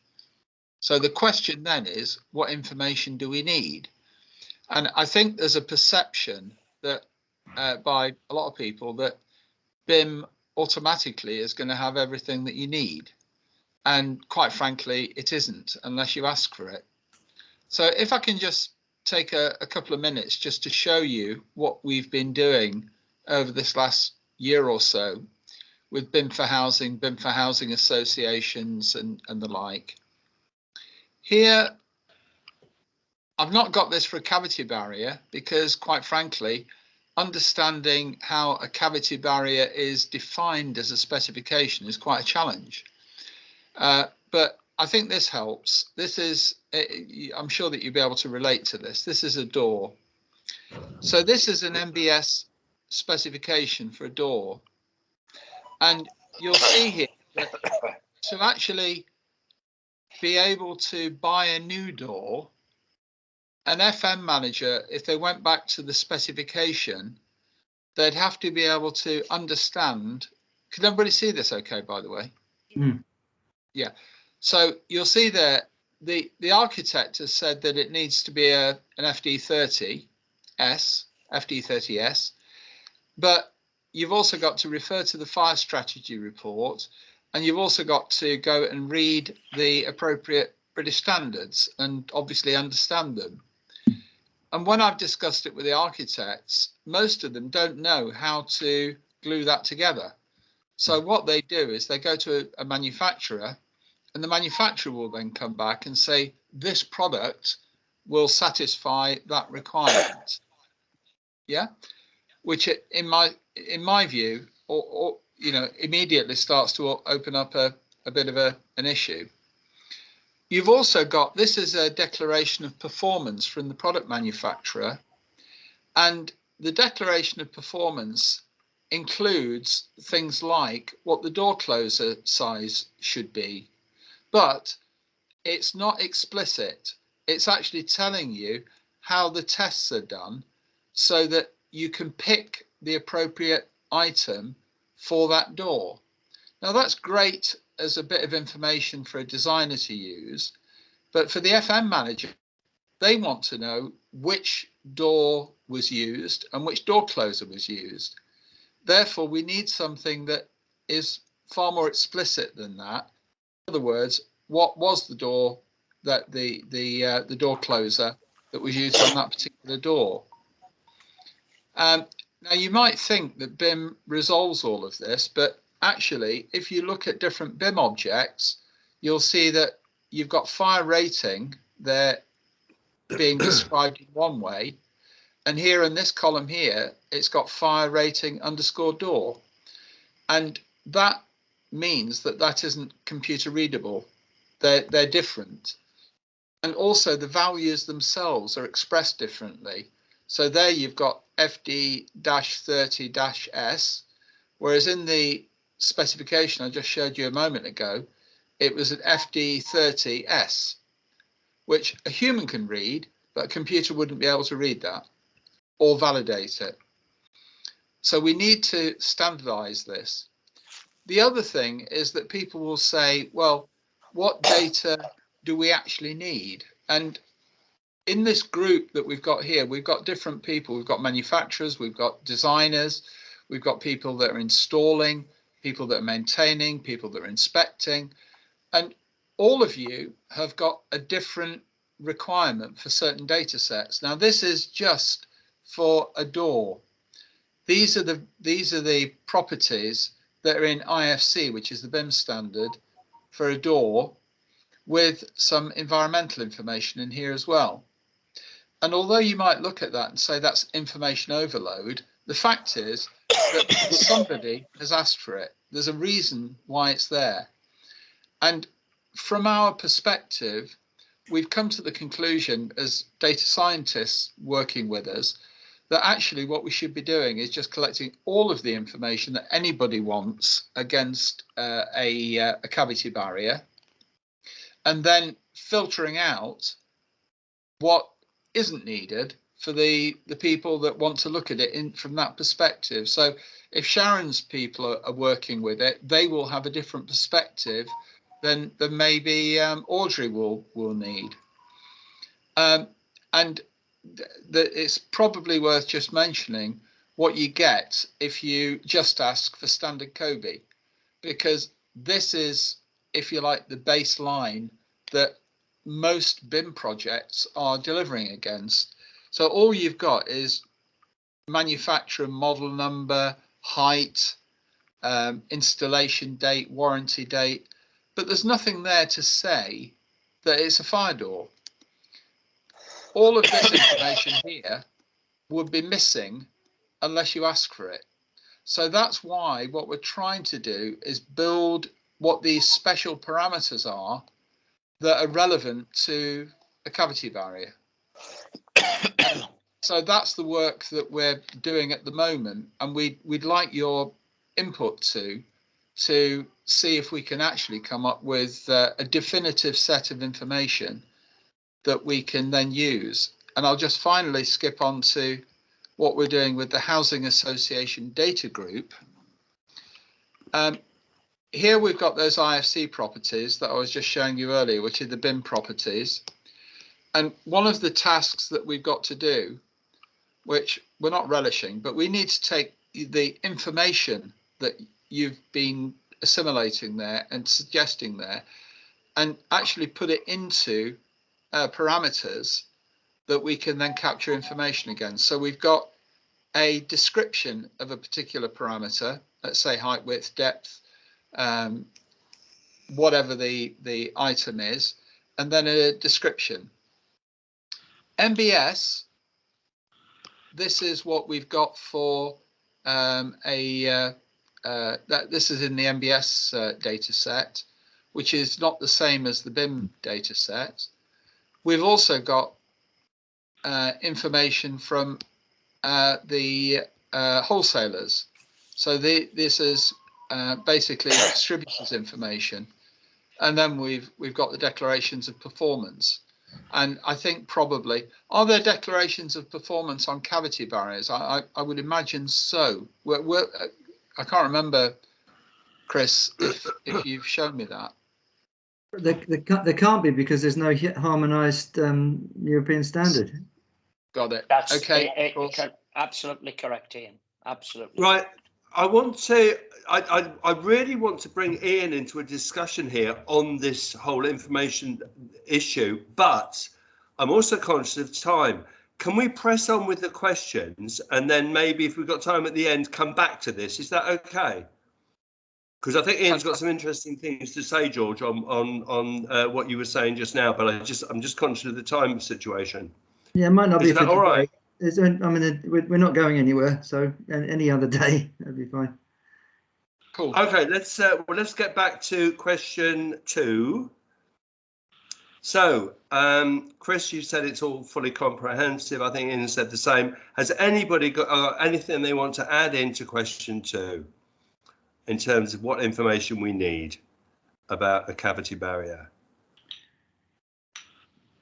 So the question then is, what information do we need? And I think there's a perception that by a lot of people that BIM automatically is going to have everything that you need. And quite frankly, it isn't unless you ask for it. So if I can just take a couple of minutes just to show you what we've been doing over this last year or so with BIM4Housing associations and the like. Here, I've not got this for a cavity barrier because quite frankly, understanding how a cavity barrier is defined as a specification is quite a challenge. But I think this helps. This is, I'm sure that you'll be able to relate to this. This is a door. So this is an MBS specification for a door. And you'll see here that to actually be able to buy a new door, an FM manager, if they went back to the specification, they'd have to be able to understand. Can everybody see this okay, by the way? Mm. Yeah. So you'll see there, the architect has said that it needs to be an FD30S, but you've also got to refer to the fire strategy report, and you've also got to go and read the appropriate British standards and obviously understand them. And when I've discussed it with the architects, most of them don't know how to glue that together. So what they do is they go to a manufacturer, and the manufacturer will then come back and say, this product will satisfy that requirement. Yeah, which in my view, or you know, immediately starts to open up a bit of an issue. You've also got, this is a declaration of performance from the product manufacturer, and the declaration of performance includes things like what the door closer size should be, but it's not explicit. It's actually telling you how the tests are done so that you can pick the appropriate item for that door. Now that's great as a bit of information for a designer to use, but for the FM manager, they want to know which door was used and which door closer was used. Therefore, we need something that is far more explicit than that. In other words, what was the door that the door closer that was used on that particular door? Now you might think that BIM resolves all of this, but actually, if you look at different BIM objects, you'll see that you've got fire rating there being described in one way, and here in this column here, it's got fire rating underscore door, and that means that that isn't computer readable. They're different, and also the values themselves are expressed differently. So there you've got FD-30-S, whereas in the specification I just showed you a moment ago, it was an FD-30S, which a human can read, but a computer wouldn't be able to read that or validate it. So we need to standardize this. The other thing is that people will say, well, what data do we actually need? And in this group that we've got here, we've got different people. We've got manufacturers, we've got designers, we've got people that are installing, people that are maintaining, people that are inspecting, and all of you have got a different requirement for certain data sets. Now, this is just for a door. These are the properties that are in IFC, which is the BIM standard for a door, with some environmental information in here as well. And although you might look at that and say that's information overload, the fact is that somebody has asked for it. There's a reason why it's there. And from our perspective, we've come to the conclusion as data scientists working with us that actually what we should be doing is just collecting all of the information that anybody wants against a cavity barrier, and then filtering out what isn't needed for the people that want to look at it from that perspective. So if Sharon's people are working with it, they will have a different perspective than maybe Audrey will need. And it's probably worth just mentioning what you get if you just ask for standard COBie, because this is, if you like, the baseline that most BIM projects are delivering against. So all you've got is manufacturer model number, height, installation date, warranty date, but there's nothing there to say that it's a fire door. All of this information here would be missing unless you ask for it. So that's why what we're trying to do is build what these special parameters are that are relevant to a cavity barrier. So that's the work that we're doing at the moment, and we'd like your input to see if we can actually come up with a definitive set of information that we can then use. And I'll just finally skip on to what we're doing with the Housing Association Data Group. Here we've got those IFC properties that I was just showing you earlier, which are the BIM properties. And one of the tasks that we've got to do, which we're not relishing, but we need to take the information that you've been assimilating there and suggesting there and actually put it into parameters that we can then capture information against. So we've got a description of a particular parameter, let's say height, width, depth, whatever the item is, and then a description. MBS, this is what we've got for this is in the MBS data set, which is not the same as the BIM data set. We've also got information from the wholesalers. So this is basically distributors information. And then we've got the declarations of performance. And I think probably, are there declarations of performance on cavity barriers? I would imagine so. I can't remember, Chris, if you've shown me that. There can't be, because there's no harmonised European standard. Got it. That's okay. Absolutely correct, Ian. Absolutely. Right. I really want to bring Ian into a discussion here on this whole information issue, but I'm also conscious of time. Can we press on with the questions, and then maybe if we've got time at the end, come back to this? Is that okay? Because I think Ian's got some interesting things to say, George, on what you were saying just now, but I'm just conscious of the time situation. Yeah, it might not be for today. All right? I mean, we're not going anywhere, so any other day that'd be fine. Cool. Okay, let's get back to question 2. So, Chris, you said it's all fully comprehensive. I think Ian said the same. Has anybody got anything they want to add into question 2 in terms of what information we need about a cavity barrier?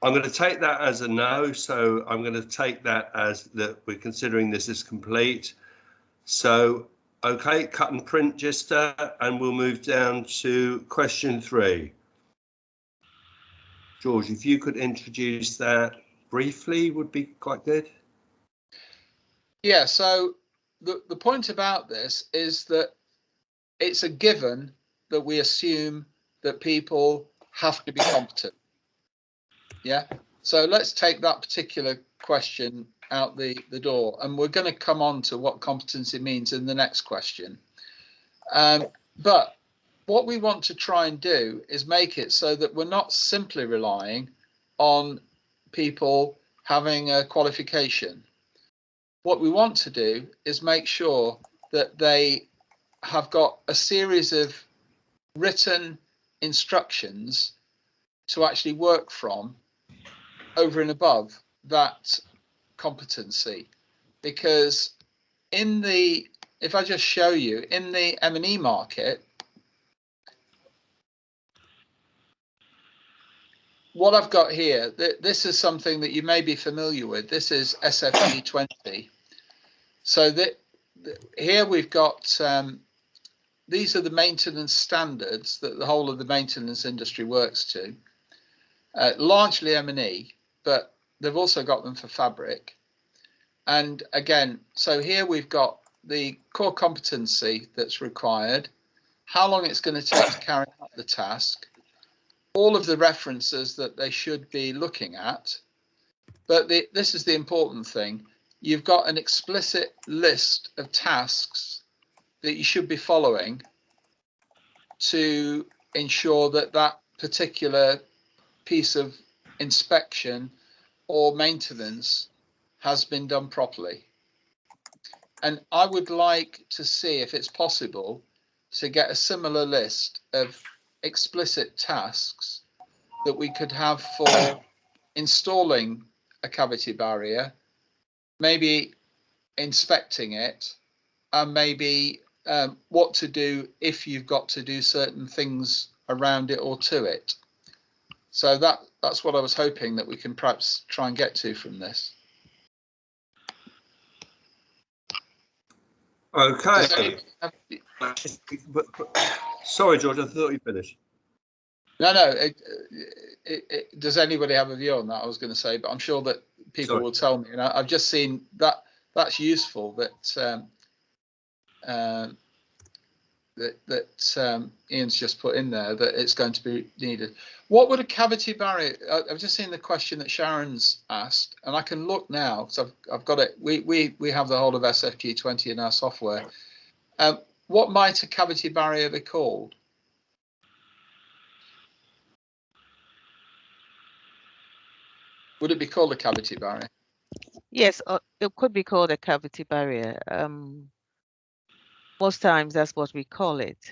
I'm going to take that as a no, so I'm going to take that as that we're considering this as complete. So, okay, cut and print Gister, and we'll move down to question 3. George, if you could introduce that briefly, would be quite good. Yeah, so the point about this is that it's a given that we assume that people have to be competent. Yeah. So let's take that particular question out the door, and we're going to come on to what competency means in the next question. But what we want to try and do is make it so that we're not simply relying on people having a qualification. What we want to do is make sure that they have got a series of written instructions to actually work from over and above that competency. Because in the, if I just show you, in the M&E market, what I've got here, this is something that you may be familiar with. This is SFG 20. So that here we've got, these are the maintenance standards that the whole of the maintenance industry works to, largely M&E, but they've also got them for fabric. And again, so here we've got the core competency that's required, how long it's going to take to carry out the task, all of the references that they should be looking at. But this is the important thing. You've got an explicit list of tasks that you should be following to ensure that that particular piece of inspection or maintenance has been done properly. And I would like to see if it's possible to get a similar list of explicit tasks that we could have for installing a cavity barrier, maybe inspecting it, and maybe what to do if you've got to do certain things around it or to it. So that's what I was hoping that we can perhaps try and get to from this. Okay. Sorry, George, I thought you finished. No. Does anybody have a view on that? I was going to say, but I'm sure that people will tell me. And I've just seen that that's useful that Ian's just put in there, that it's going to be needed. What would a cavity barrier? I've just seen the question that Sharon's asked, and I can look now because I've got it. We have the whole of SFG 20 in our software. What might a cavity barrier be called? Would it be called a cavity barrier? Yes, it could be called a cavity barrier. Most times that's what we call it.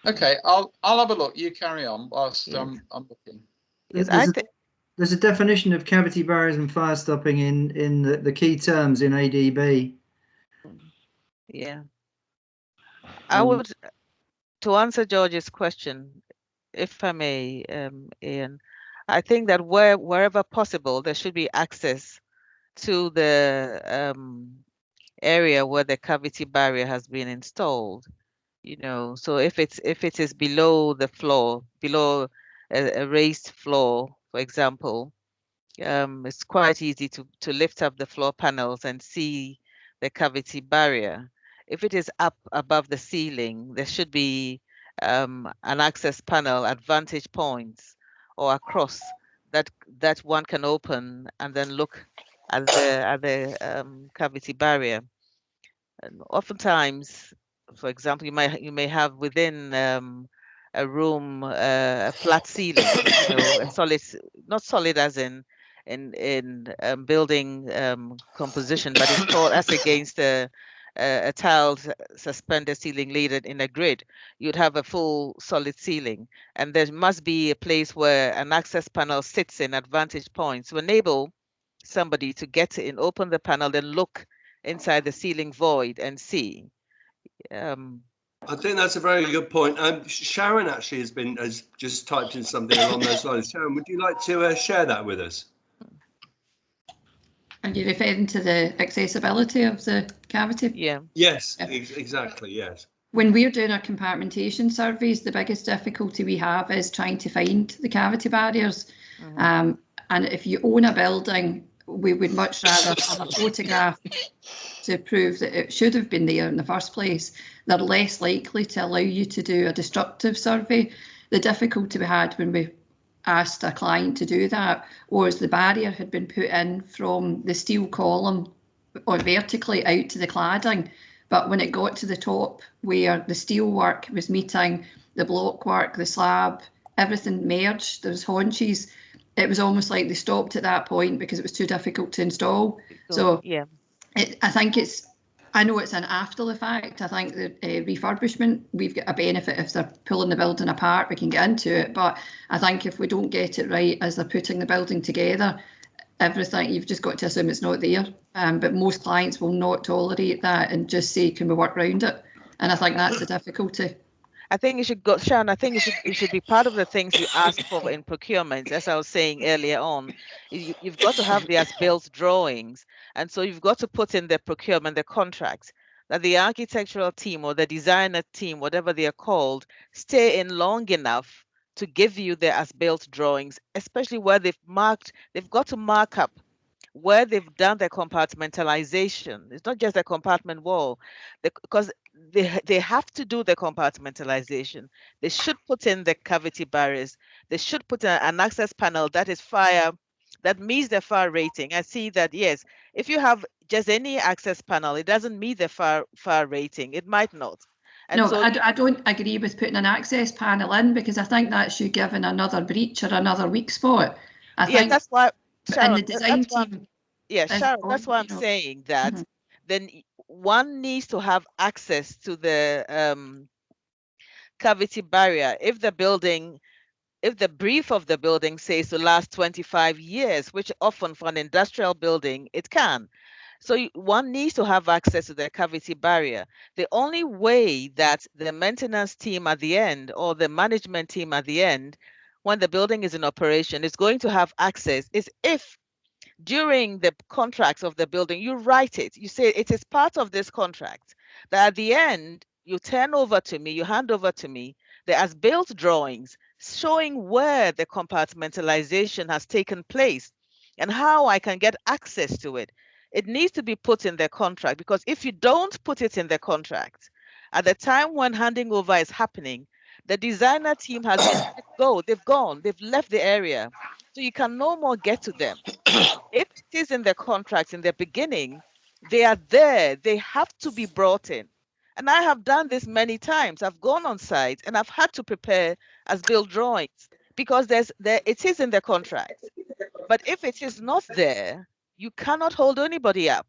Okay, I'll have a look. You carry on whilst I'm looking. Yes, there's a definition of cavity barriers and fire stopping in the key terms in ADB. Yeah. I would, to answer George's question, if I may, Ian, I think that wherever possible, there should be access to the area where the cavity barrier has been installed. You know, so if it is below the floor, below a raised floor, for example, it's quite easy to lift up the floor panels and see the cavity barrier. If it is up above the ceiling, there should be an access panel at vantage points or across that one can open and then look at the cavity barrier. And oftentimes, for example, you may have within a room a flat ceiling, you know, a solid, not solid as in building composition, but it's called as against a tiled suspended ceiling laid in a grid. You'd have a full solid ceiling, and there must be a place where an access panel sits in at vantage points to enable somebody to get in, open the panel, then look inside the ceiling void and see. I think that's a very good point. Sharon actually has just typed in something along those lines. Sharon, would you like to share that with us? Are you referring to the accessibility of the cavity? Yeah. Yes, exactly. Yes. When we're doing our compartmentation surveys, the biggest difficulty we have is trying to find the cavity barriers. And if you own a building we would much rather have a photograph to prove that it should have been there in the first place. They're less likely to allow you to do a destructive survey. The difficulty we had when we asked a client to do that was the barrier had been put in from the steel column or vertically out to the cladding. But when it got to the top where the steel work was meeting the block work, the slab, everything merged, there was haunches. It was almost like they stopped at that point because it was too difficult to install. So yeah, I think it's, I know it's an after the fact. I think the refurbishment, we've got a benefit if they're pulling the building apart, we can get into it. But I think if we don't get it right as they're putting the building together, everything, you've just got to assume it's not there. But most clients will not tolerate that and just say, can we work around it? And I think that's the difficulty. I think you should go, Sharon, I think it should be part of the things you ask for in procurement. As I was saying earlier on, you've got to have the as-built drawings. And so you've got to put in the procurement, the contracts, that the architectural team or the designer team, whatever they are called, stay in long enough to give you the as-built drawings, especially where they've got to mark up where they've done the compartmentalization. It's not just a compartment wall, because they have to do the compartmentalization. They should put in the cavity barriers. They should put in an access panel that is fire, that meets the fire rating. I see that, yes, if you have just any access panel, it doesn't meet the fire rating. It might not. And no, so I don't agree with putting an access panel in, because I think that's you giving another breach or another weak spot. I think that's why, Sharon, the design team. Yeah, Sharon, that's why I'm you know, saying that then one needs to have access to the cavity barrier. If the brief of the building says to last 25 years, which often for an industrial building, it can. So one needs to have access to the cavity barrier. The only way that the maintenance team at the end or the management team at the end, when the building is in operation, is going to have access is if during the contracts of the building, you write it. You say it is part of this contract that at the end, you turn over to me, you hand over to me the as-built drawings showing where the compartmentalization has taken place and how I can get access to it. It needs to be put in the contract, because if you don't put it in the contract, at the time when handing over is happening, the designer team has been let go. They've gone, they've left the area. So you can no more get to them. If it is in the contract in the beginning, they are there. They have to be brought in. And I have done this many times. I've gone on site and I've had to prepare as-built drawings because it is in the contract. But if it is not there, you cannot hold anybody up.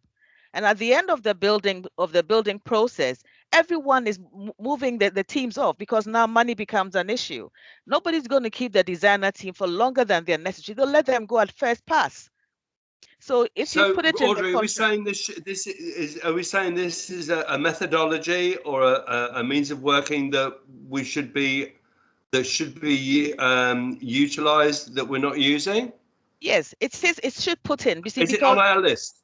And at the end of the building process, everyone is moving the teams off, because now money becomes an issue. Nobody's going to keep the designer team for longer than they're necessary. They'll let them go at first pass. So if you put it in the contract, are we saying are we saying this is a methodology or a means of working that should be utilized that we're not using? Yes, it says it should put in. You see, is it on our list?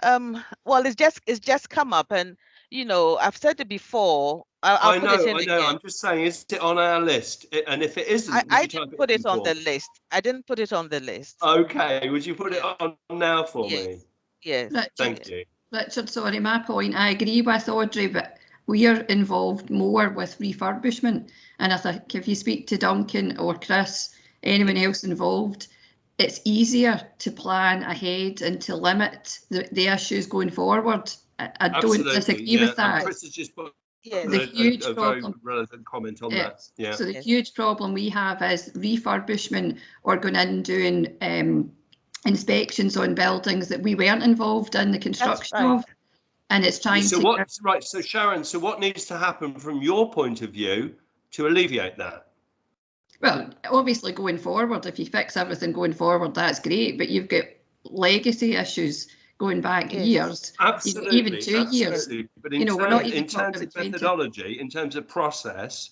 Well, it's just come up, and I've said it before. I'll put it in again. I'm just saying, is it on our list? And if it isn't, I didn't put it on the list. I didn't put it on the list. Okay, would you put it on now for me? Yes. Thank you. Richard, sorry, my point, I agree with Audrey, but we are involved more with refurbishment. And I think if you speak to Duncan or Chris, anyone else involved, it's easier to plan ahead and to limit the issues going forward. I don't disagree with that. And Chris has just put the huge very relevant comment on that. Yeah. So the huge problem we have is refurbishment or going in doing inspections on buildings that we weren't involved in the construction of, and it's trying to. So Sharon, so what needs to happen from your point of view to alleviate that? Well, obviously going forward, if you fix everything going forward, that's great, but you've got legacy issues going back years, absolutely, even 2 years. But in terms of methodology, in terms of process,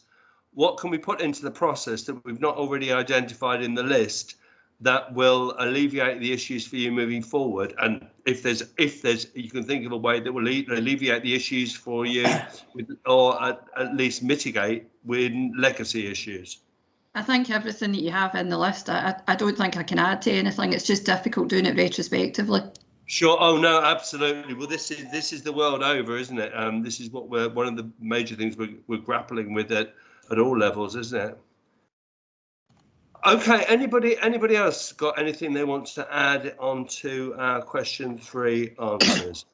what can we put into the process that we've not already identified in the list that will alleviate the issues for you moving forward? And if there's, you can think of a way that will alleviate the issues for you, or at least mitigate with legacy issues. I think everything that you have in the list, I don't think I can add to anything. It's just difficult doing it retrospectively. Sure. Oh no, absolutely. Well, this is the world over, isn't it? This is what one of the major things we're grappling with at all levels, isn't it? Okay. Anybody else got anything they want to add on to our question 3 answers?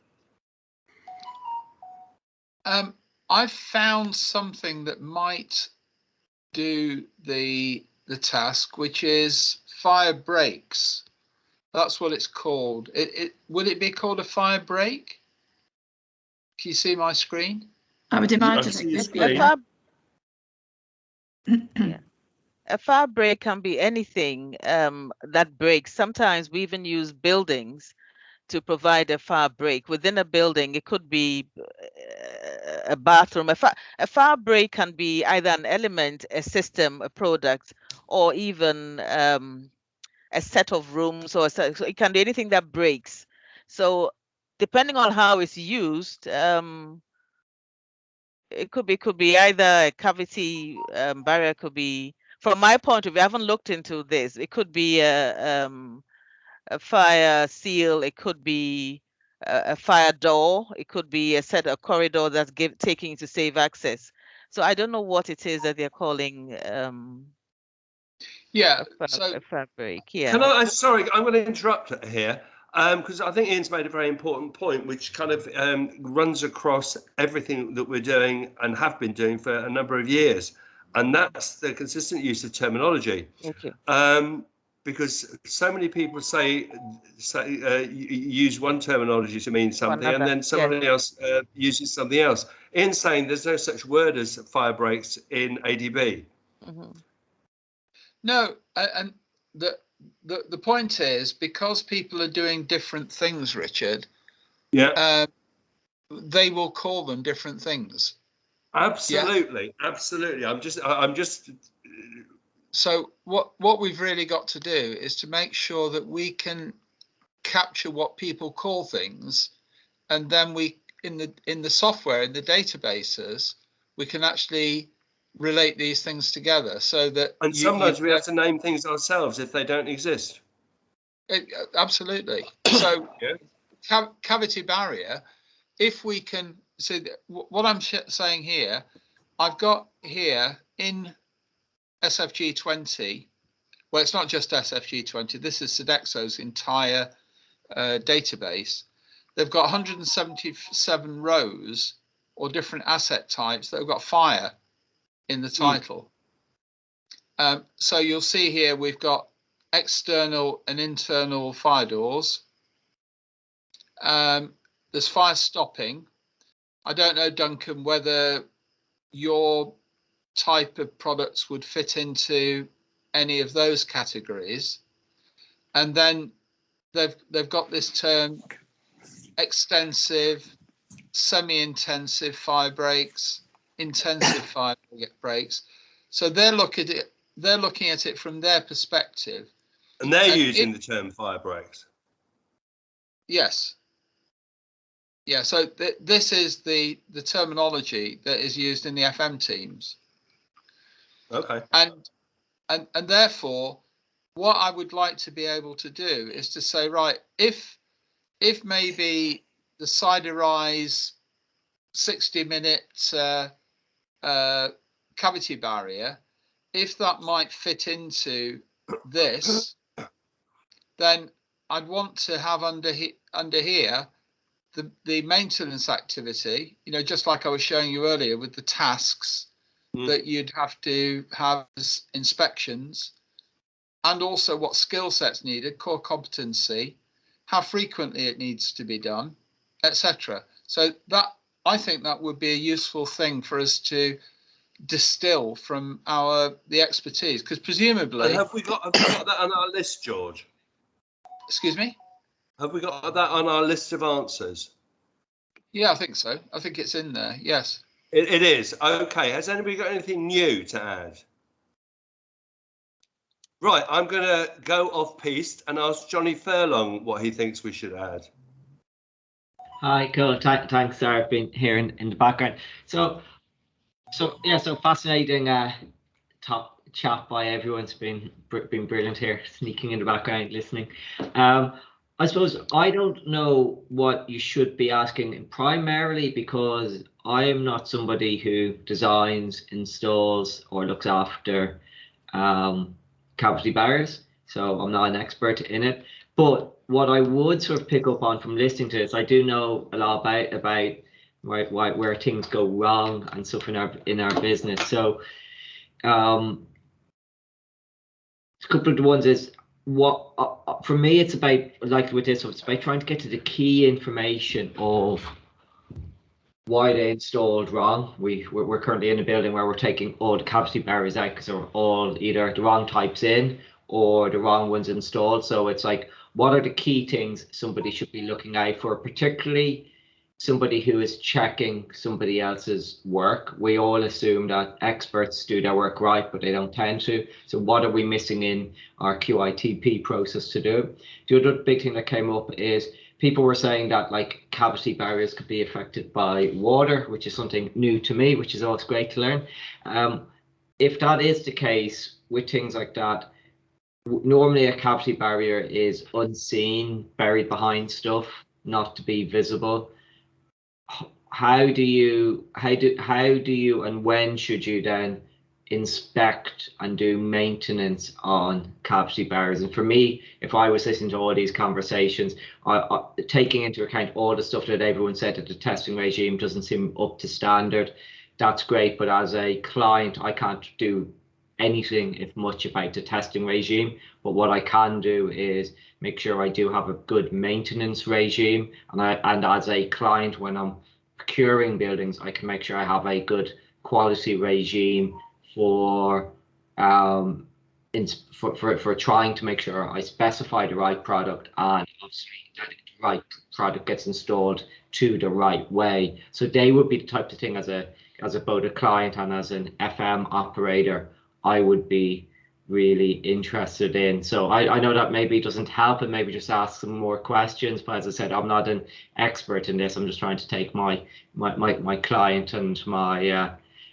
I found something that might do the task, which is fire breaks. That's what it's called. Will it be called a fire break? Can you see my screen? I would imagine see it your could be. screen. Yeah. A fire break can be anything that breaks. Sometimes we even use buildings to provide a fire break within a building. It could be a bathroom. A fire break can be either an element, a system, a product, or even a set of rooms, or so it can be anything that breaks. So depending on how it's used, it could be either a cavity barrier, could be, from my point of view, I haven't looked into this. It could be a fire seal, it could be a fire door, it could be a corridor that's taking you to save access. So I don't know what it is that they're calling Yeah. a fire break. Yeah. Can I? Sorry, I'm going to interrupt here because I think Ian's made a very important point, which kind of runs across everything that we're doing and have been doing for a number of years, and that's the consistent use of terminology. Thank you. Because so many people say use one terminology to mean something, and then somebody else uses something else. Ian's saying there's no such word as fire breaks in ADB. Mm-hmm. No, and the point is, because people are doing different things, Richard. Yeah. They will call them different things. Absolutely, yeah? Absolutely. I'm just. So what we've really got to do is to make sure that we can capture what people call things, and then we in the software, in the databases, we can actually relate these things together, so that and sometimes we have to name things ourselves if they don't exist. Absolutely. So yeah. Cavity barrier, if we can, so what I'm saying here, I've got here in SFG 20, well, it's not just SFG 20, this is Sodexo's entire database. They've got 177 rows or different asset types that have got fire in the title. So you'll see here we've got external and internal fire doors. There's fire stopping. I don't know, Duncan, whether your type of products would fit into any of those categories. And then they've got this term extensive, semi-intensive fire breaks, intensive fire breaks. So they're looking at it from their perspective. And they're using the term fire breaks. Yes. Yeah, so this is the terminology that is used in the FM teams. Okay. And therefore, what I would like to be able to do is to say, right, if maybe the side-arise 60-minute cavity barrier, if that might fit into this, then I'd want to have under here the maintenance activity, just like I was showing you earlier with the tasks that you'd have to have as inspections, and also what skill sets needed, core competency, how frequently it needs to be done, etc. So that, I think that would be a useful thing for us to distill from the expertise, because presumably. And have we got that on our list, George? Excuse me? Have we got that on our list of answers? Yeah, I think so. I think it's in there. Yes. It is. Okay. Has anybody got anything new to add? Right. I'm going to go off piste and ask Johnny Furlong what he thinks we should add. Hi, cool. Thanks, Sarah. I've been here in the background. So fascinating chat by everyone's been brilliant here, sneaking in the background, listening. I suppose I don't know what you should be asking, primarily because I am not somebody who designs, installs, or looks after cavity barriers, so I'm not an expert in it. But what I would sort of pick up on from listening to this, I do know a lot about where things go wrong and stuff in our business. So a couple of the ones is what for me it's about, like with this, it's about trying to get to the key information of why they installed wrong. We're currently in a building where we're taking all the cavity barriers out because they're all either the wrong types in or the wrong ones installed. So it's like, what are the key things somebody should be looking out for, particularly somebody who is checking somebody else's work? We all assume that experts do their work right, but they don't tend to. So what are we missing in our QITP process to do? The other big thing that came up is people were saying that like cavity barriers could be affected by water, which is something new to me, which is always great to learn. If that is the case with things like that, normally a cavity barrier is unseen, buried behind stuff, not to be visible. How do you and when should you then inspect and do maintenance on cavity barriers? And for me, if I was listening to all these conversations, taking into account all the stuff that everyone said that the testing regime doesn't seem up to standard, that's great, but as a client I can't do anything if much about the testing regime. But what I can do is make sure I do have a good maintenance regime, and as a client, when I'm procuring buildings, I can make sure I have a good quality regime for trying to make sure I specify the right product, and obviously that the right product gets installed to the right way. So they would be the type of thing, as both a client and as an FM operator, I would be really interested in. So I know that maybe doesn't help, and maybe just ask some more questions, but as I said, I'm not an expert in this. I'm just trying to take my client and my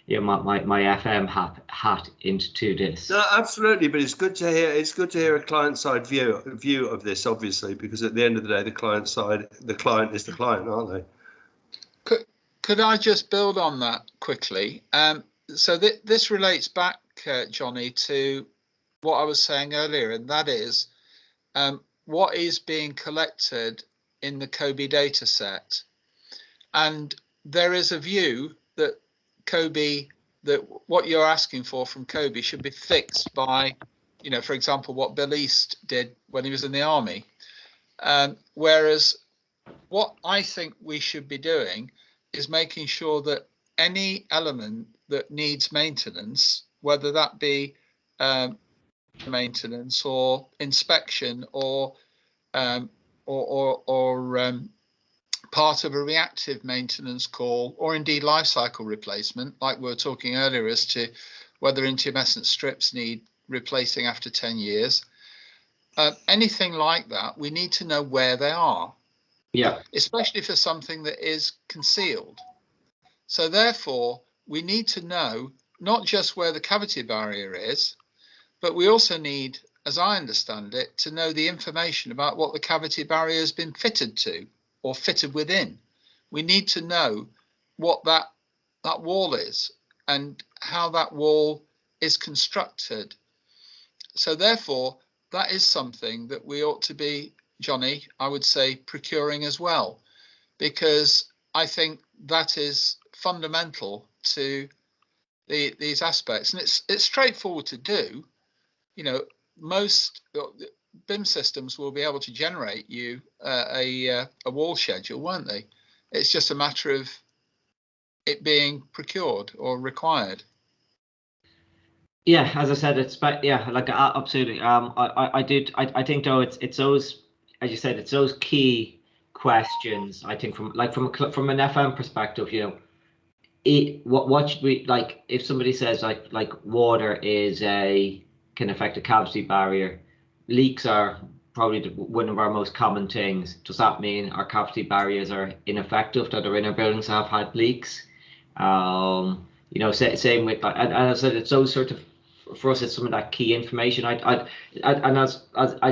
FM hat into this. No, absolutely, but it's good to hear. It's good to hear a client side view of this, obviously, because at the end of the day, the client is the client, aren't they? Could I just build on that quickly? So this relates back, Johnny, to what I was saying earlier, and that is what is being collected in the COBE data set. And there is a view that that what you're asking for from COBE should be fixed by, for example, what Bill East did when he was in the army. Whereas what I think we should be doing is making sure that any element that needs maintenance, whether that be maintenance or inspection or part of a reactive maintenance call, or indeed life cycle replacement, like we were talking earlier as to whether intermescent strips need replacing after 10 years. Anything like that, we need to know where they are. Yeah. Especially for something that is concealed. So therefore, we need to know not just where the cavity barrier is, but we also need, as I understand it, to know the information about what the cavity barrier has been fitted to or fitted within. We need to know what that wall is and how that wall is constructed. So therefore, that is something that we ought to be, Johnny, I would say, procuring as well, because I think that is fundamental to these aspects, and it's straightforward to do. Most BIM systems will be able to generate you a wall schedule, won't they? It's just a matter of it being procured or required. Yeah, as I said, it's absolutely. I think though it's those, as you said, it's those key questions. I think from an FM perspective, what should we like if somebody says like water can affect a cavity barrier, leaks are probably one of our most common things. Does that mean our cavity barriers are ineffective, that our inner buildings have had leaks? Same with, and as I said, it's those sort of for us, it's some of that key information. And as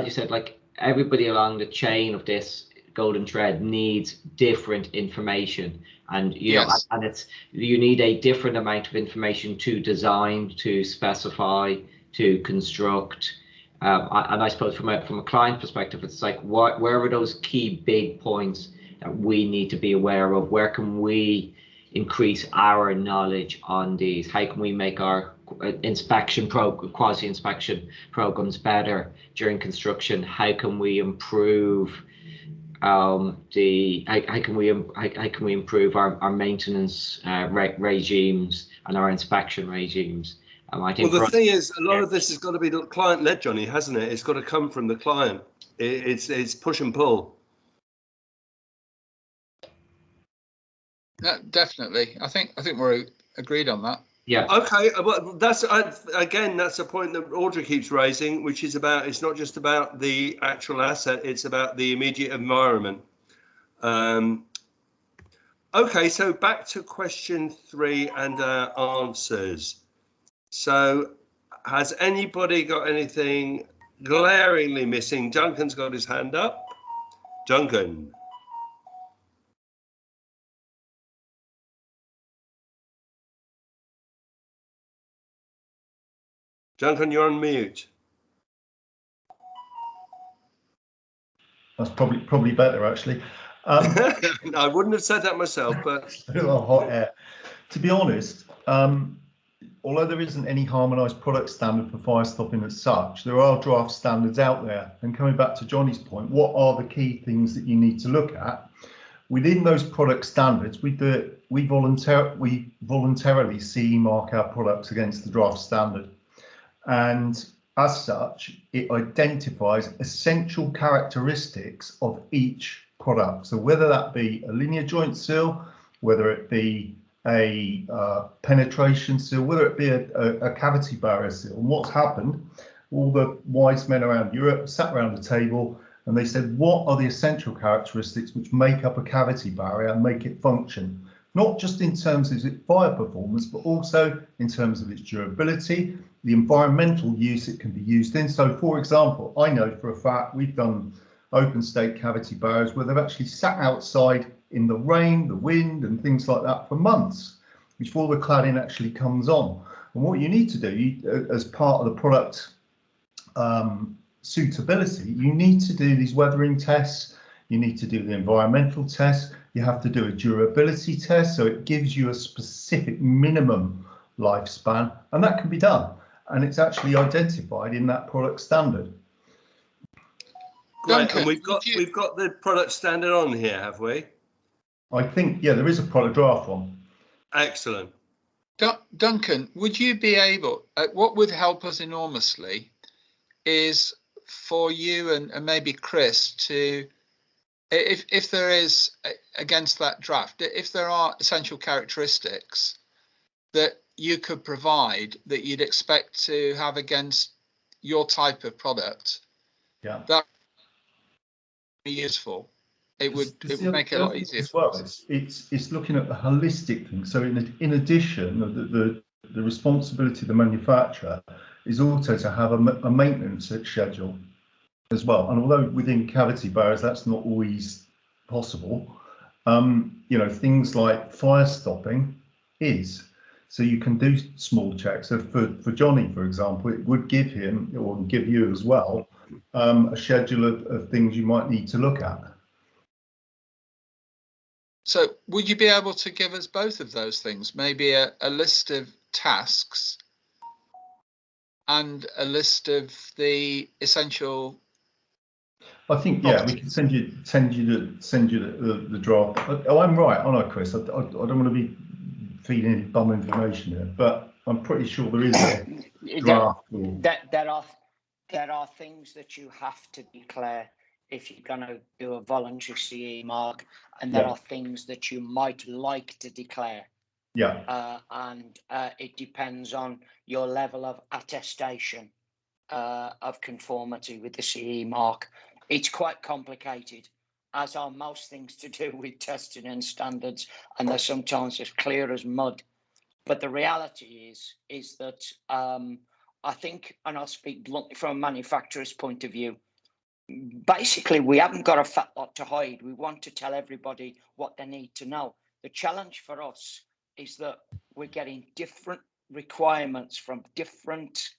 you said, like everybody along the chain of this golden thread needs different information, and you know, and it's you need a different amount of information to design, to specify, to construct. And I suppose from a client perspective, it's like where are those key big points that we need to be aware of? Where can we increase our knowledge on these? How can we make our quasi inspection programs better during construction? How can we improve how can we improve our maintenance regimes and our inspection regimes? I think well, the thing is, a lot of this has got to be client-led, Johnny, hasn't it? It's got to come from the client. It's push and pull. No, definitely. I think we're agreed on that. Yeah. Okay. Well, that's again, that's a point that Audrey keeps raising, which is about it's not just about the actual asset; it's about the immediate environment. Okay. So back to question 3 and our answers. So, has anybody got anything glaringly missing? Duncan's got his hand up. Duncan. Duncan, you're on mute. That's probably better, actually. I wouldn't have said that myself, but a lot of hot air. To be honest, although there isn't any harmonised product standard for fire stopping as such, there are draft standards out there. And coming back to Johnny's point, what are the key things that you need to look at? Within those product standards, we voluntarily CE mark our products against the draft standard. And as such, it identifies essential characteristics of each product. So whether that be a linear joint seal, whether it be a penetration seal, whether it be a cavity barrier seal. And what's happened, all the wise men around Europe sat around the table and they said, what are the essential characteristics which make up a cavity barrier and make it function? Not just in terms of its fire performance, but also in terms of its durability, the environmental use it can be used in. So, for example, I know for a fact we've done open state cavity barriers where they've actually sat outside in the rain, the wind and things like that for months before the cladding actually comes on. And what you need to do as part of the product suitability, you need to do these weathering tests, you need to do the environmental tests, you have to do a durability test, so it gives you a specific minimum lifespan, and that can be done. And it's actually identified in that product standard. Great, and we've got the product standard on here, have we? I think, yeah, there is a product draft one. Excellent. Duncan, would you be able, what would help us enormously is for you and maybe Chris to, if there is against that draft, if there are essential characteristics that you could provide that you'd expect to have against your type of product, that would be useful. It would make it a lot easier as well. It's looking at the holistic thing. So in addition, the responsibility of the manufacturer is also to have a maintenance schedule as well. And although within cavity barriers that's not always possible, you know, things like fire stopping is. So you can do small checks. So for Johnny, for example, it would give him, or give you as well, a schedule of things you might need to look at. So would you be able to give us both of those things? Maybe a list of tasks and a list of the essential. I think, yeah, we can send you the draft. Oh, I'm right, aren't I, Chris? I don't want to be feeding any bum information here, but I'm pretty sure there is a draft. There are things that you have to declare if you're going to do a voluntary CE mark, and there are things that you might like to declare. Yeah. And it depends on your level of attestation of conformity with the CE mark. It's quite complicated, as are most things to do with testing and standards, and they're sometimes as clear as mud. But the reality is that I think, and I'll speak bluntly from a manufacturer's point of view, basically we haven't got a fat lot to hide. We want to tell everybody what they need to know. The challenge for us is that we're getting different requirements from different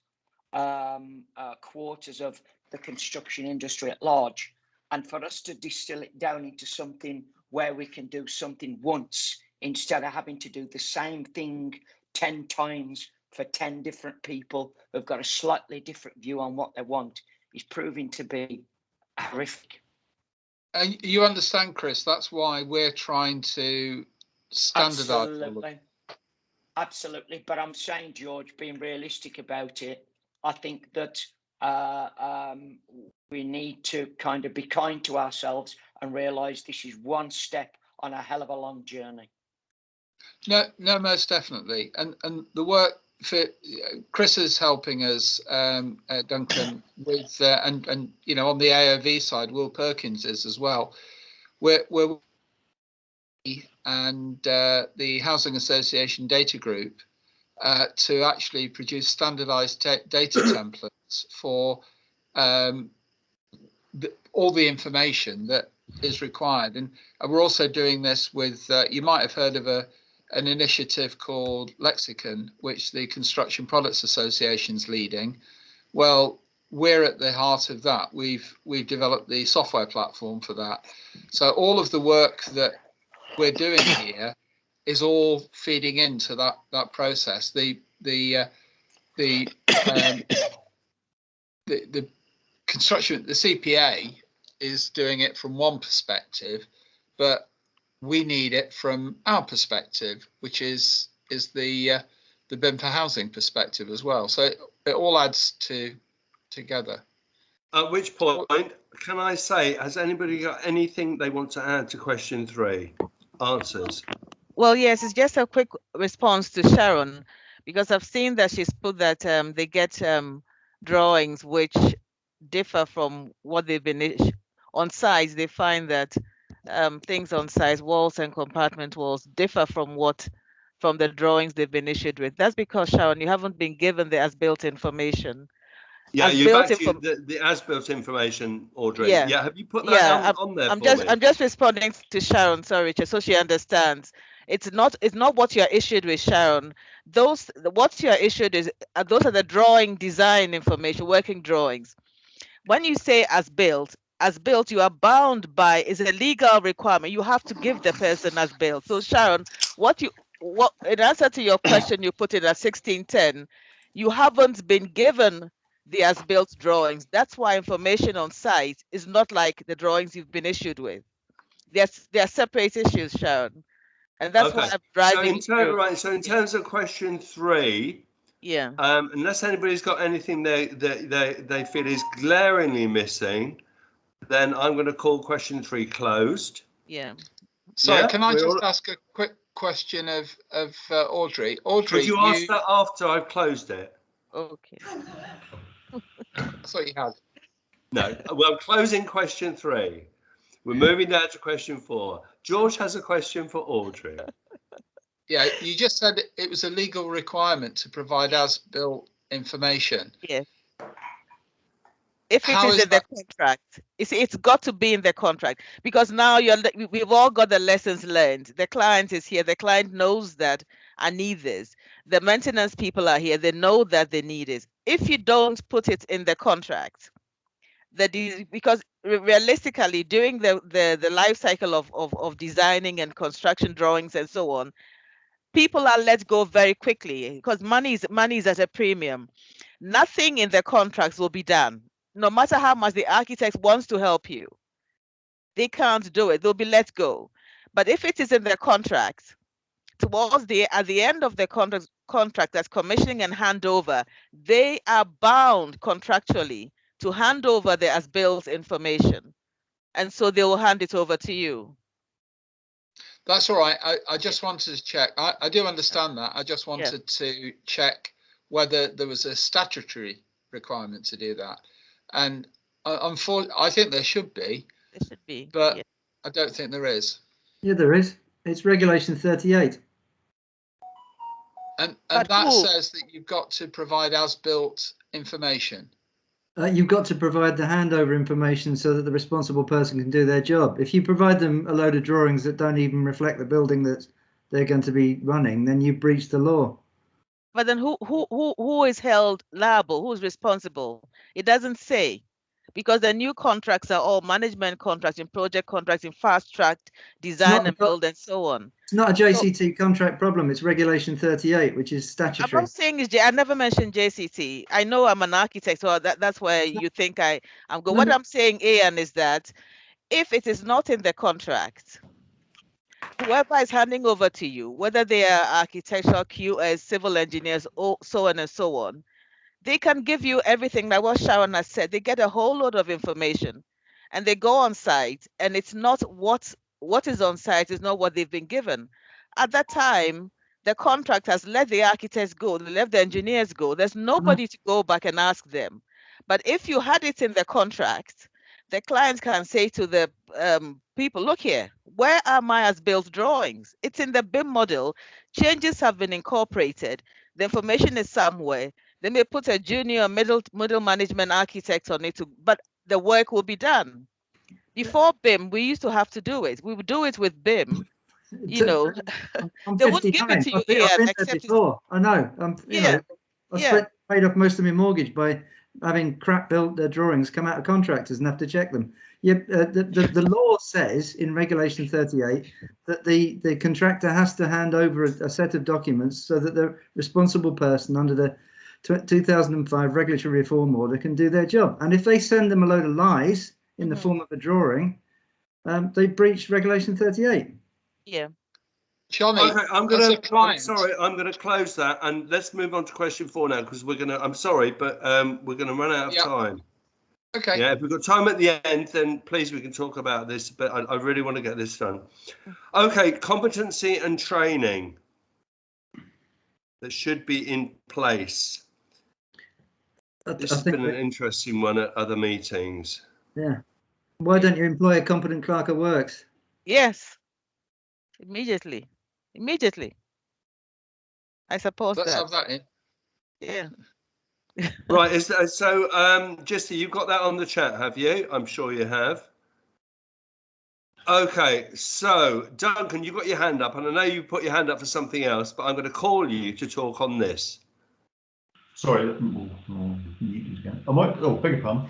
quarters of the construction industry at large. And for us to distill it down into something where we can do something once instead of having to do the same thing 10 times for 10 different people who've got a slightly different view on what they want is proving to be horrific. And you understand, Chris, that's why we're trying to standardise. Absolutely. Absolutely. But I'm saying, George, being realistic about it, I think that we need to kind of be kind to ourselves and realise this is one step on a hell of a long journey. No, most definitely. And the work for Chris is helping us, Duncan, with and you know, on the AOV side, Will Perkins is as well. We're and the Housing Association Data Group to actually produce standardised data templates for all the information that is required. And we're also doing this with, you might have heard of an initiative called Lexicon, which the Construction Products Association's leading. Well, we're at the heart of that. We've developed the software platform for that. So all of the work that we're doing here is all feeding into that process. The construction, the CPA is doing it from one perspective, but we need it from our perspective, which is the BIM4Housing perspective as well. So it all adds together. At which point, can I say, has anybody got anything they want to add to question 3? Answers. Well, yes, it's just a quick response to Sharon, because I've seen that she's put that they get drawings which differ from what they've been on sites. They find that things on sites, walls and compartment walls, differ from the drawings they've been issued with. That's because, Sharon, you haven't been given the as-built information. Yeah, you've actually the as-built information, Audrey. Yeah, have you put that on there for me? I'm just responding to Sharon, sorry, Richard, so she understands. It's not what you're issued with, Sharon. What you're issued is those are the drawing design information, working drawings. When you say as built, you are bound by is a legal requirement. You have to give the person as built. So Sharon, what in answer to your question, you put it at 1610, you haven't been given the as-built drawings. That's why information on site is not like the drawings you've been issued with. They're separate issues, Sharon, and that's why I'm driving. So in terms of question 3, yeah. Unless anybody's got anything they feel is glaringly missing, then I'm going to call question 3 closed. Yeah. Sorry, can I just ask a quick question of Audrey? Audrey, could you ask that after I've closed it? Okay. I thought you had. No. Well, closing question 3. We're moving down to question 4. George has a question for Audrey. Yeah, you just said it was a legal requirement to provide as-built information. Yes. If it is in the contract, it's got to be in the contract, because now we've all got the lessons learned. The client is here. The client knows that I need this. The maintenance people are here. They know that they need it. If you don't put it in the contract, because realistically, during the life cycle of designing and construction drawings and so on, people are let go very quickly because money is at a premium. Nothing in the contracts will be done. No matter how much the architect wants to help you, they can't do it. They'll be let go. But if it is in the contract, at the end of the contract that's commissioning and handover, they are bound contractually to hand over the as-built information, and so they will hand it over to you. That's all right. I just wanted to check. I do understand that. I just wanted to check whether there was a statutory requirement to do that. And I think there should be. There should be. But I don't think there is. Yeah, there is. It's regulation 38. And But that who? says that you've got to provide as-built information. You've got to provide the handover information so that the responsible person can do their job. If you provide them a load of drawings that don't even reflect the building that they're going to be running, then you've breached the law. But then who is held liable? Who's responsible? It doesn't say, because the new contracts are all management contracts and project contracts in fast track design and build and so on. It's not a JCT contract problem. It's Regulation 38, which is I'm statutory. not saying I never mentioned JCT. I know I'm an architect, so that's where you think I'm going. What I'm saying, Ian, is that if it is not in the contract, whoever is handing over to you, whether they are architectural QS, civil engineers, or so on and so on, they can give you everything like what Sharon has said. They get a whole lot of information and they go on site, and it's not what is on site is not what they've been given. At that time, the contractors let the architects go, they let the engineers go. There's nobody to go back and ask them. But if you had it in the contract, the client can say to the people, look here, where are my as-built drawings? It's in the BIM model. Changes have been incorporated. The information is somewhere. They may put a junior middle management architect on it, but the work will be done. Before BIM, we used to have to do it. We would do it with BIM. You know, I'm they wouldn't give it to you, Ian, I've been there except before. I know. I paid off most of my mortgage by having crap built drawings come out of contractors and have to check them. Yeah, the law says in Regulation 38 that the contractor has to hand over a set of documents so that the responsible person under the 2005 regulatory reform order can do their job. And if they send them a load of lies in the form of a drawing, they breach Regulation 38. Yeah. Johnny, okay, I'm going to close that, and let's move on to question 4 now, because I'm sorry, but we're going to run out of time. Okay. Yeah, if we've got time at the end, then please we can talk about this, but I really want to get this done. Okay, competency and training that should be in place. This has been an interesting one at other meetings. Yeah. Why don't you employ a competent clerk of works? Yes. Immediately. I suppose Let's have that in. Yeah. Right. Jesse, you've got that on the chat, have you? I'm sure you have. Okay. So, Duncan, you've got your hand up, and I know you put your hand up for something else, but I'm going to call you to talk on this. Sorry. I might. Oh, beg your pardon.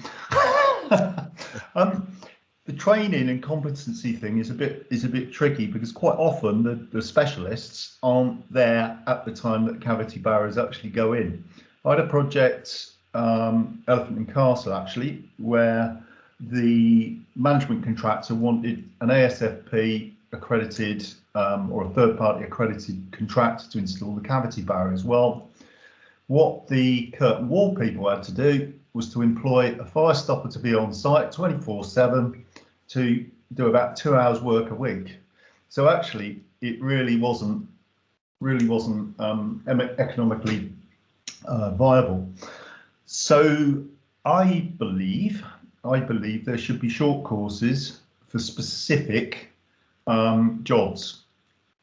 The training and competency thing is a bit tricky, because quite often the specialists aren't there at the time that cavity barriers actually go in. I had a project, Elephant and Castle actually, where the management contractor wanted an ASFP accredited or a third-party accredited contractor to install the cavity barriers. Well, what the curtain wall people had to do was to employ a fire stopper to be on site 24/7 to do about 2 hours work a week. So actually, it really wasn't economically viable. So I believe there should be short courses for specific jobs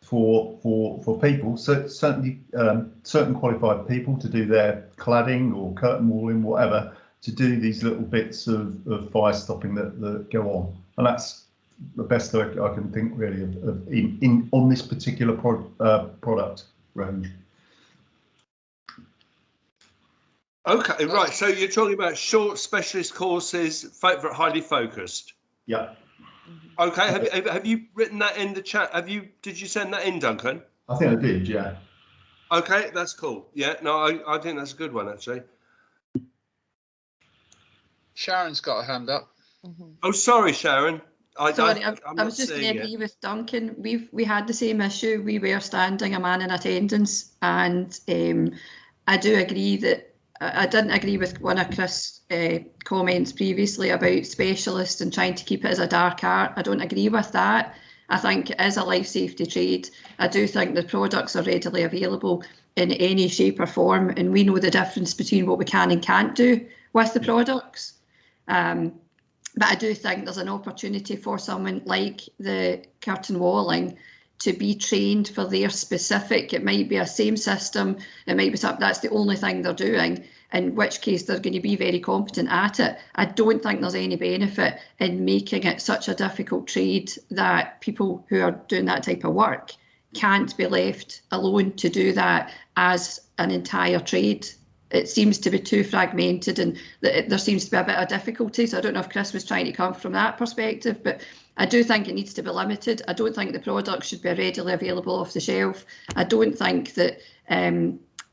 for people. So certainly certain qualified people to do their cladding or curtain walling, whatever, to do these little bits of fire stopping that go on. And that's the best I can think really of on this particular product range. Okay, right. So you're talking about short specialist courses, highly focused. Yeah. Okay. Have you written that in the chat? Did you send that in, Duncan? I think I did. Yeah. Okay, that's cool. Yeah. No, I think that's a good one actually. Sharon's got a hand up. Oh, sorry, Sharon. I was just going to agree with Duncan. We had the same issue. We were standing a man in attendance, and I do agree that I didn't agree with one of Chris' comments previously about specialists and trying to keep it as a dark art. I don't agree with that. I think it is a life safety trade. I do think the products are readily available in any shape or form, and we know the difference between what we can and can't do with the products. But I do think there's an opportunity for someone like the curtain walling to be trained for their specific. It might be a same system, it might be something that's the only thing they're doing, in which case they're going to be very competent at it. I don't think there's any benefit in making it such a difficult trade that people who are doing that type of work can't be left alone to do that as an entire trade. It seems to be too fragmented, and there seems to be a bit of difficulty. So I don't know if Chris was trying to come from that perspective, but I do think it needs to be limited. I don't think the product should be readily available off the shelf. I don't think that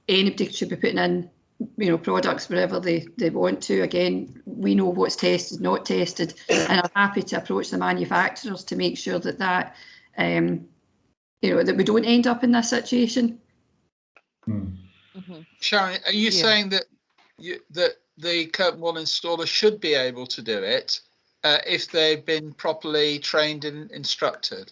anybody should be putting in, you know, products wherever they want to. Again, we know what's tested, not tested, and I'm happy to approach the manufacturers to make sure that you know, that we don't end up in this situation. Sharon, are you saying that that the curtain wall installer should be able to do it if they've been properly trained and instructed?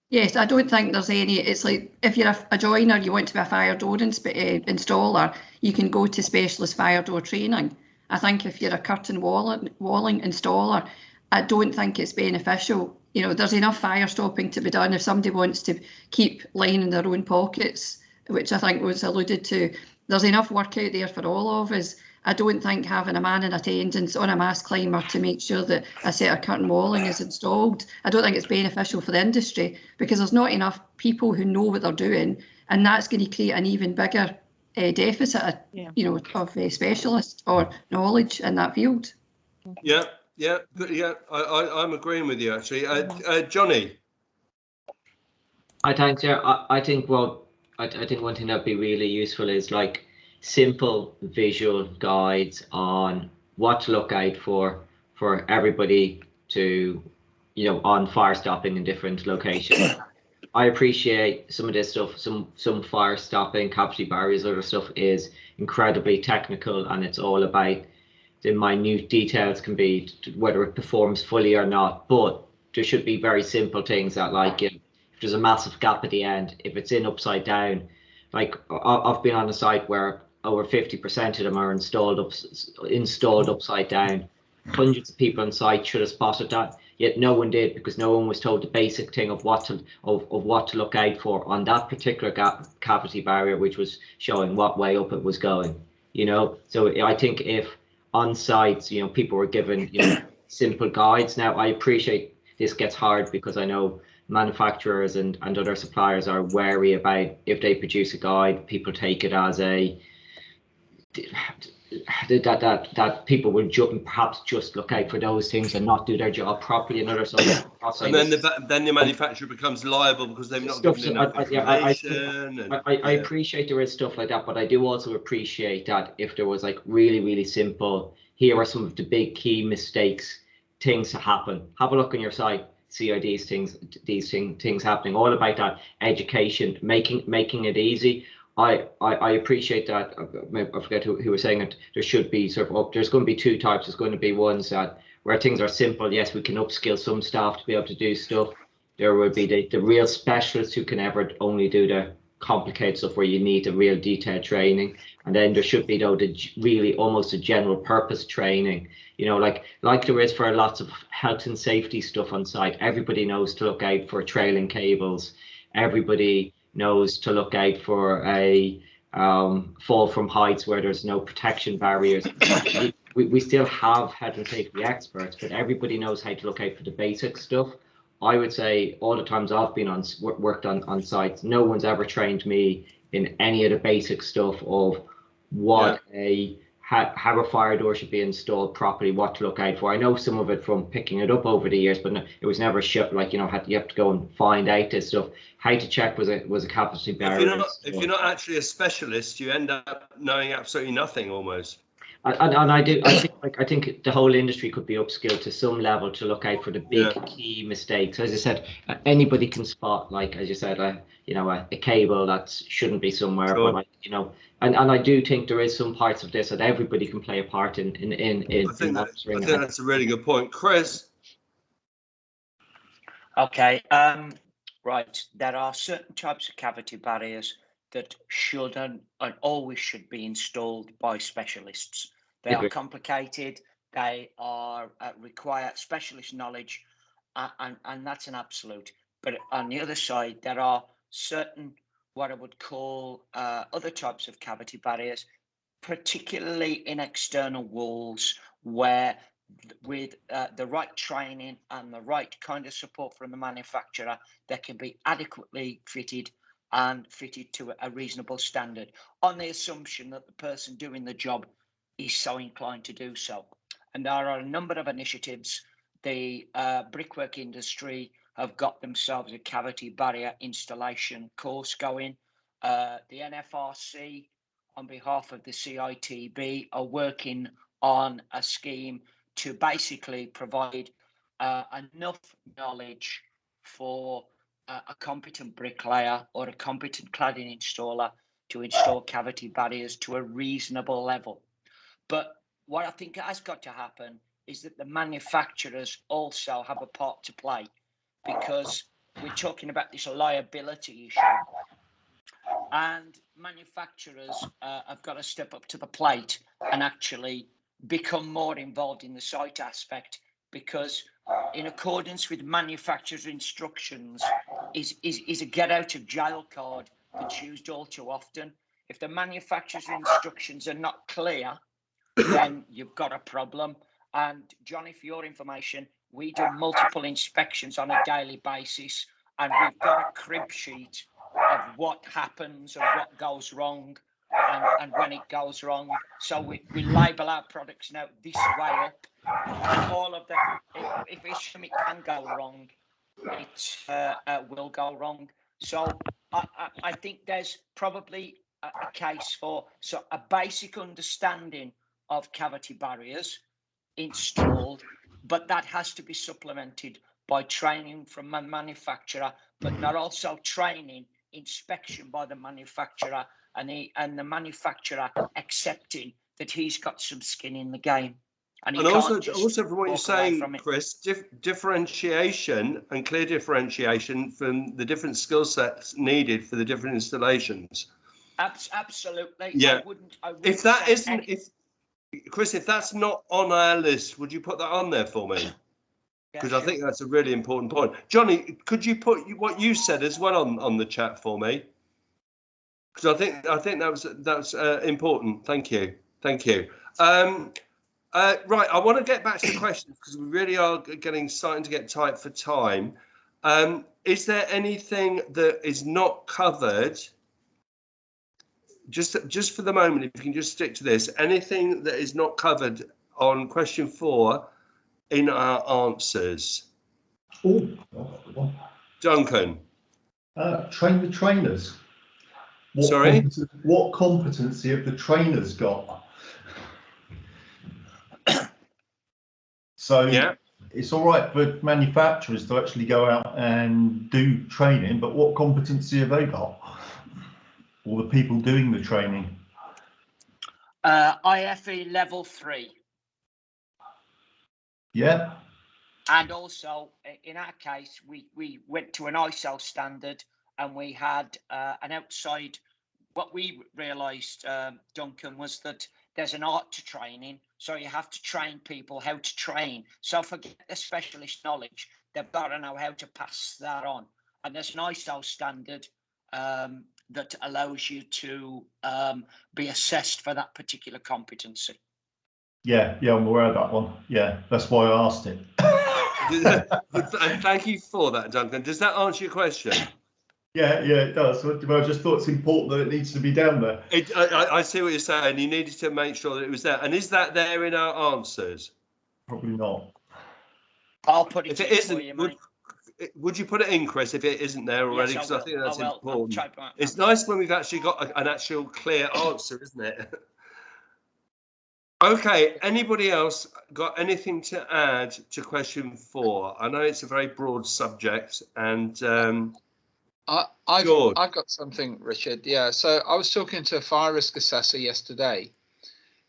Yes, I don't think there's any. It's like if you're a joiner, you want to be a fire door installer, you can go to specialist fire door training. I think if you're a curtain walling installer, I don't think it's beneficial. You know, there's enough fire stopping to be done if somebody wants to keep lining their own pockets, which I think was alluded to. There's enough work out there for all of us. I don't think having a man in attendance on a mast climber to make sure that a set of curtain walling is installed, I don't think it's beneficial for the industry, because there's not enough people who know what they're doing, and that's going to create an even bigger deficit, you know, of specialists or knowledge in that field. Yeah, I'm agreeing with you actually. Johnny. I think I think one thing that'd be really useful is like simple visual guides on what to look out for everybody to, you know, on fire stopping in different locations. I appreciate some of this stuff, some fire stopping, cavity barriers, other stuff is incredibly technical, and it's all about the minute details, can be whether it performs fully or not. But there should be very simple things that, like, if there's a massive gap at the end, if it's in upside down, like I've been on a site where over 50% of them are installed upside down. Hundreds of people on site should have spotted that, yet no one did, because no one was told the basic thing of what to look out for on that particular cavity barrier, which was showing what way up it was going. You know, so I think if on sites, you know, people were given, you know, simple guides. Now I appreciate this gets hard because I know manufacturers and other suppliers are wary about if they produce a guide, people take it as a that people will perhaps just look out for those things and not do their job properly. And others, and then the manufacturer becomes liable because they've not given enough information. I appreciate there is stuff like that, but I do also appreciate that if there was like really simple, here are some of the big key mistakes, things to happen. Have a look on your site. See these things happening, all about that education, making it easy. I appreciate that. I forget who was saying it. There should be sort of there's going to be two types. There's going to be ones that where things are simple. Yes, we can upskill some staff to be able to do stuff. There will be the real specialists who can ever only do the complicated stuff where you need the real detailed training. And then there should be though the really almost a general purpose training. You know, like there is for lots of health and safety stuff on site. Everybody knows to look out for trailing cables. Everybody knows to look out for a fall from heights where there's no protection barriers. We still have health and safety experts, but everybody knows how to look out for the basic stuff. I would say all the times I've been worked on sites, no one's ever trained me in any of the basic stuff of what how a fire door should be installed properly, what to look out for. I know some of it from picking it up over the years, but it was never shut. Like, you know, you have to go and find out this stuff. How to check was a cavity barrier. If you're not actually a specialist, you end up knowing absolutely nothing almost. And I think the whole industry could be upskilled to some level to look out for the big key mistakes. As I said, anybody can spot, like as you said, you know, a cable that shouldn't be somewhere. Sure. But like, you know, and I do think there is some parts of this that everybody can play a part in. I think that's a really good point, Chris. Okay, right. There are certain types of cavity barriers that should and always should be installed by specialists. They are complicated. They are require specialist knowledge, and that's an absolute. But on the other side, there are certain what I would call other types of cavity barriers, particularly in external walls, where with the right training and the right kind of support from the manufacturer, they can be adequately fitted and fitted to a reasonable standard, on the assumption that the person doing the job is so inclined to do so. And there are a number of initiatives. The brickwork industry have got themselves a cavity barrier installation course going. The NFRC, on behalf of the CITB, are working on a scheme to basically provide enough knowledge for a competent bricklayer or a competent cladding installer to install cavity barriers to a reasonable level. But what I think has got to happen is that the manufacturers also have a part to play, because we're talking about this liability issue. And manufacturers have got to step up to the plate and actually become more involved in the site aspect, because in accordance with manufacturers' instructions is a get out of jail card that's used all too often. If the manufacturer's instructions are not clear, then you've got a problem. And Johnny, for your information, we do multiple inspections on a daily basis, and we've got a crib sheet of what happens and what goes wrong and when it goes wrong. So we label our products now this way up, and all of them, if something can go wrong, it will go wrong. So I think there's probably a case for a basic understanding of cavity barriers installed, but that has to be supplemented by training from a manufacturer, but not also training, inspection by the manufacturer, and the manufacturer accepting that he's got some skin in the game. And also from what you're saying, Chris, differentiation and clear differentiation from the different skill sets needed for the different installations. Absolutely. Yeah. I wouldn't if that isn't, Chris, if that's not on our list, would you put that on there for me? Because I think that's a really important point. Johnny, could you put what you said as well on the chat for me? Because I think that's important. Thank you. Right, I want to get back to the questions because we really are starting to get tight for time. Is there anything that is not covered? Just for the moment, if you can just stick to this, anything that is not covered on question 4 in our answers? Oh, Duncan. Train the trainers. What competency have the trainers got? So yeah, it's all right for manufacturers to actually go out and do training, but what competency have they got? Or the people doing the training? IFE level 3. Yeah. And also, in our case, we went to an ISO standard, and we had an outside. What we realised, Duncan, was that there's an art to training. So you have to train people how to train. So forget the specialist knowledge. They've got to know how to pass that on. And there's an ISO standard that allows you to be assessed for that particular competency. Yeah, I'm aware of that one. Yeah, that's why I asked it. And thank you for that, Duncan. Does that answer your question? Yeah, it does. I just thought it's important that it needs to be down there. I see what you're saying. You needed to make sure that it was there. And is that there in our answers? Probably not. I'll put it if it in isn't, for you, mate. Would you put it in, Chris, if it isn't there already? Because I think that's important. It's nice when we've actually got an actual clear answer, isn't it? Okay, anybody else got anything to add to question 4? I know it's a very broad subject, and I've got something, Richard. Yeah, so I was talking to a fire risk assessor yesterday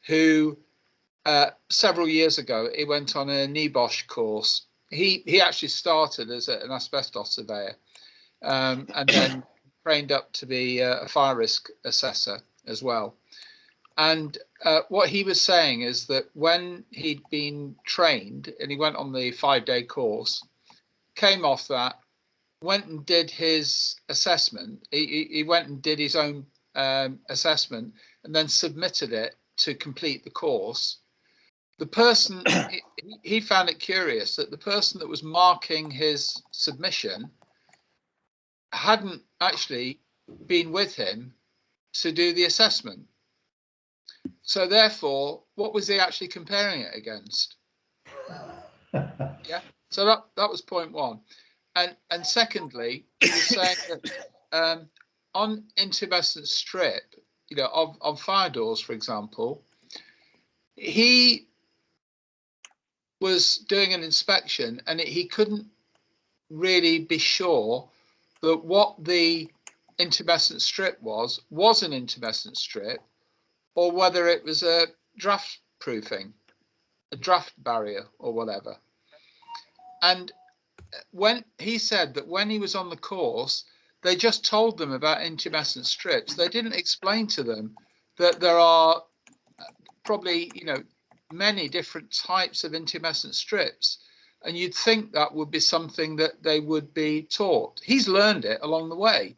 who several years ago, he went on a NEBOSH course. He actually started as an asbestos surveyor and then trained up to be a fire risk assessor as well. And what he was saying is that when he'd been trained and he went on the 5-day course, came off that, went and did his assessment. He went and did his own assessment and then submitted it to complete the course. The person, he found it curious that the person that was marking his submission hadn't actually been with him to do the assessment. So therefore, what was he actually comparing it against? Yeah, so that was point one. And secondly, he was saying that on intumescent strip, you know, on fire doors, for example, he was doing an inspection and he couldn't really be sure that what the intumescent strip was an intumescent strip, or whether it was a draft proofing, a draft barrier or whatever. And when he said that when he was on the course, they just told them about intumescent strips. They didn't explain to them that there are probably, you know, many different types of intumescent strips. And you'd think that would be something that they would be taught. He's learned it along the way.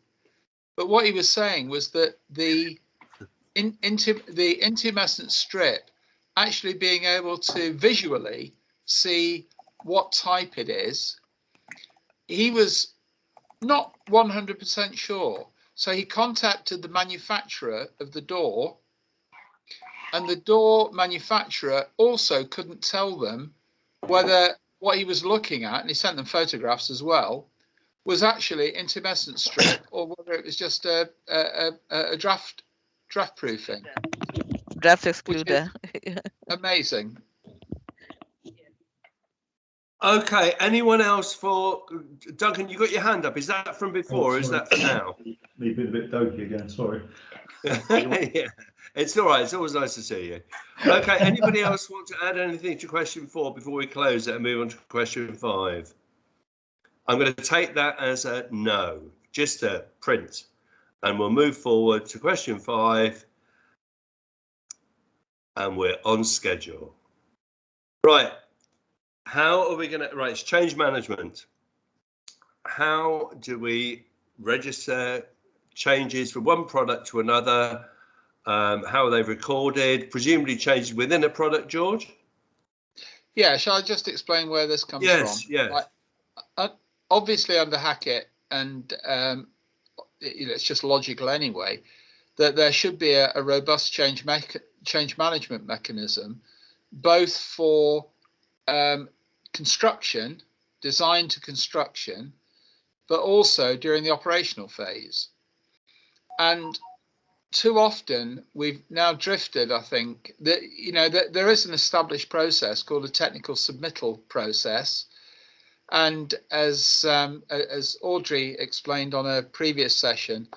But what he was saying was that the intumescent strip, actually being able to visually see what type it is, he was not 100% sure. So he contacted the manufacturer of the door, and the door manufacturer also couldn't tell them whether what he was looking at, and he sent them photographs as well, was actually intumescent strip or whether it was just a draft proofing. Draft excluder. Amazing. Okay, anyone else for Duncan? You got your hand up. Is that from before or is that for now? Me being a bit dopey again, sorry. Yeah, it's all right. It's always nice to see you. Okay, anybody else want to add anything to question 4 before we close it and move on to question 5? I'm going to take that as a no, just a print, and we'll move forward to question 5, and we're on schedule. Right, how are we going to, right, it's change management. How do we register changes from one product to another? How are they recorded? Presumably changes within a product, George? Yeah, shall I just explain where this comes from? Yes. Obviously under Hackett, and you know, it's just logical anyway, that there should be a robust change management mechanism, both for construction, design to construction, but also during the operational phase. And too often we've now drifted, I think, that, you know, that there is an established process called a technical submittal process. And as Audrey explained on a previous session,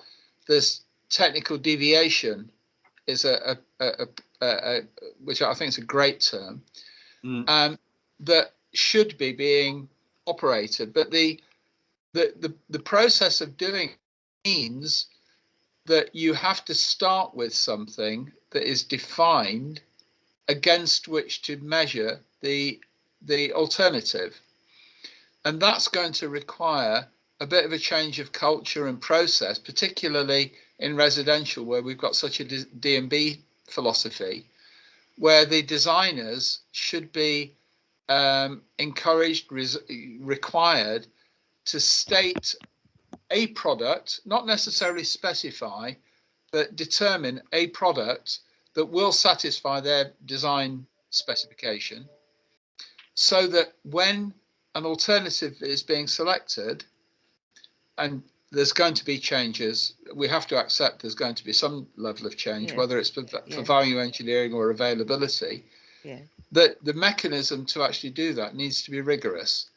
this technical deviation is which I think is a great term, that should be being operated. But the process of doing means that you have to start with something that is defined against which to measure the alternative. And that's going to require a bit of a change of culture and process, particularly in residential, where we've got such a D&B philosophy, where the designers should be encouraged, required to state a product, not necessarily specify, but determine a product that will satisfy their design specification, so that when an alternative is being selected, and there's going to be changes, we have to accept there's going to be some level of change, whether it's for value engineering or availability, that the mechanism to actually do that needs to be rigorous.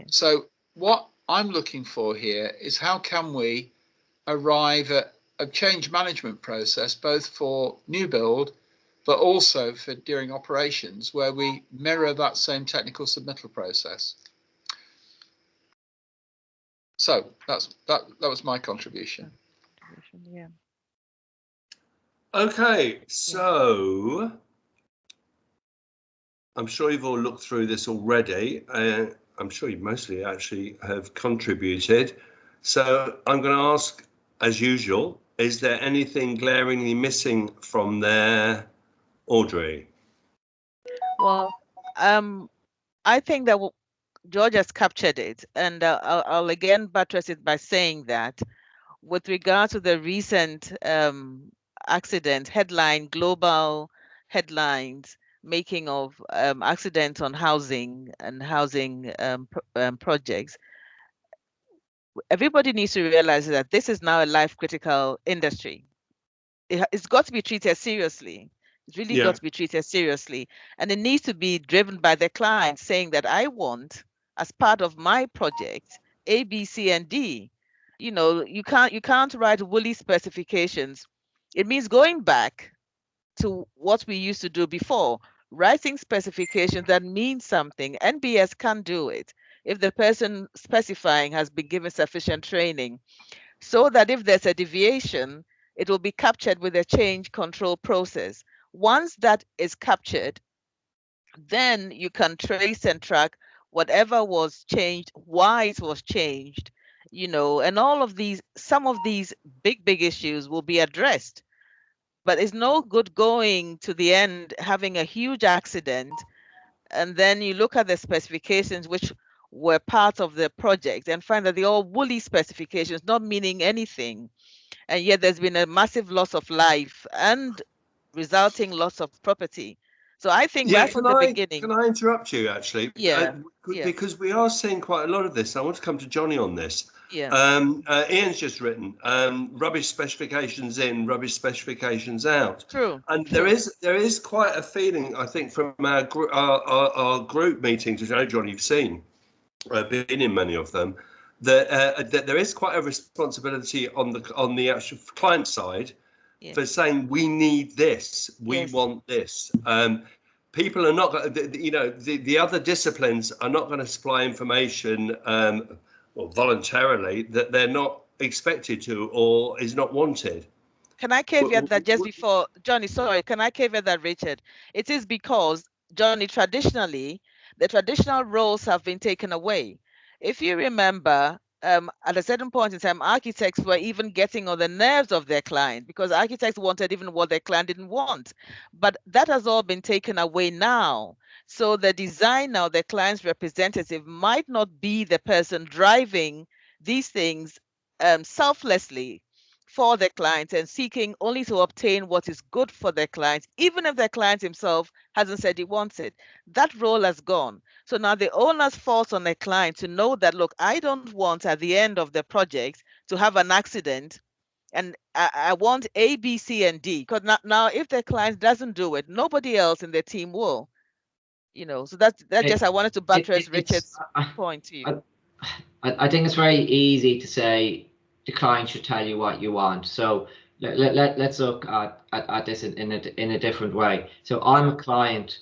So what I'm looking for here is how can we arrive at a change management process, both for new build, but also for during operations, where we mirror that same technical submittal process. So that was my contribution. Yeah. Okay, so I'm sure you've all looked through this already. I'm sure you mostly actually have contributed. So I'm going to ask, as usual, is there anything glaringly missing from there, Audrey? Well, I think that George has captured it, and I'll again buttress it by saying that with regard to the recent accident headline, global headlines making of accidents on housing and housing projects, everybody needs to realize that this is now a life critical industry. It's got to be treated seriously. It's really got to be treated seriously. And it needs to be driven by the client saying that I want, as part of my project, A, B, C, and D. You know, you can't write woolly specifications. It means going back to what we used to do before, writing specifications that mean something. NBS can do it if the person specifying has been given sufficient training, so that if there's a deviation, it will be captured with a change control process. Once that is captured, then you can trace and track whatever was changed, why it was changed, you know, and all of these, some of these big issues will be addressed. But it's no good going to the end, having a huge accident, and then you look at the specifications which were part of the project and find that they're all woolly specifications, not meaning anything. And yet there's been a massive loss of life and resulting loss of property. So I think right from the beginning. Can I interrupt you actually? Yeah. Because we are seeing quite a lot of this. I want to come to Johnny on this. Yeah. Ian's just written rubbish specifications in, rubbish specifications out. True. And there is quite a feeling, I think, from our group meetings, which I know, Johnny, you've seen, been in many of them, that there is quite a responsibility on the actual client side for saying we need this, we want this. People are not going to, you know, the other disciplines are not going to supply information voluntarily that they're not expected to or is not wanted. Can I caveat that just before, Johnny, sorry, can I caveat that, Richard? It is because, Johnny, traditionally, the traditional roles have been taken away. If you remember, at a certain point in time, architects were even getting on the nerves of their client because architects wanted even what their client didn't want. But that has all been taken away now. So the designer, the client's representative, might not be the person driving these things selflessly for the client and seeking only to obtain what is good for their client, even if their client himself hasn't said he wants it. That role has gone. So now the onus falls on the client to know that, look, I don't want at the end of the project to have an accident, and I want A, B, C, and D. Because now if the client doesn't do it, nobody else in the team will. You know, so that's just, I wanted to buttress Richard's point to you. I think it's very easy to say the client should tell you what you want. So let's look at this in a different way. So I'm a client.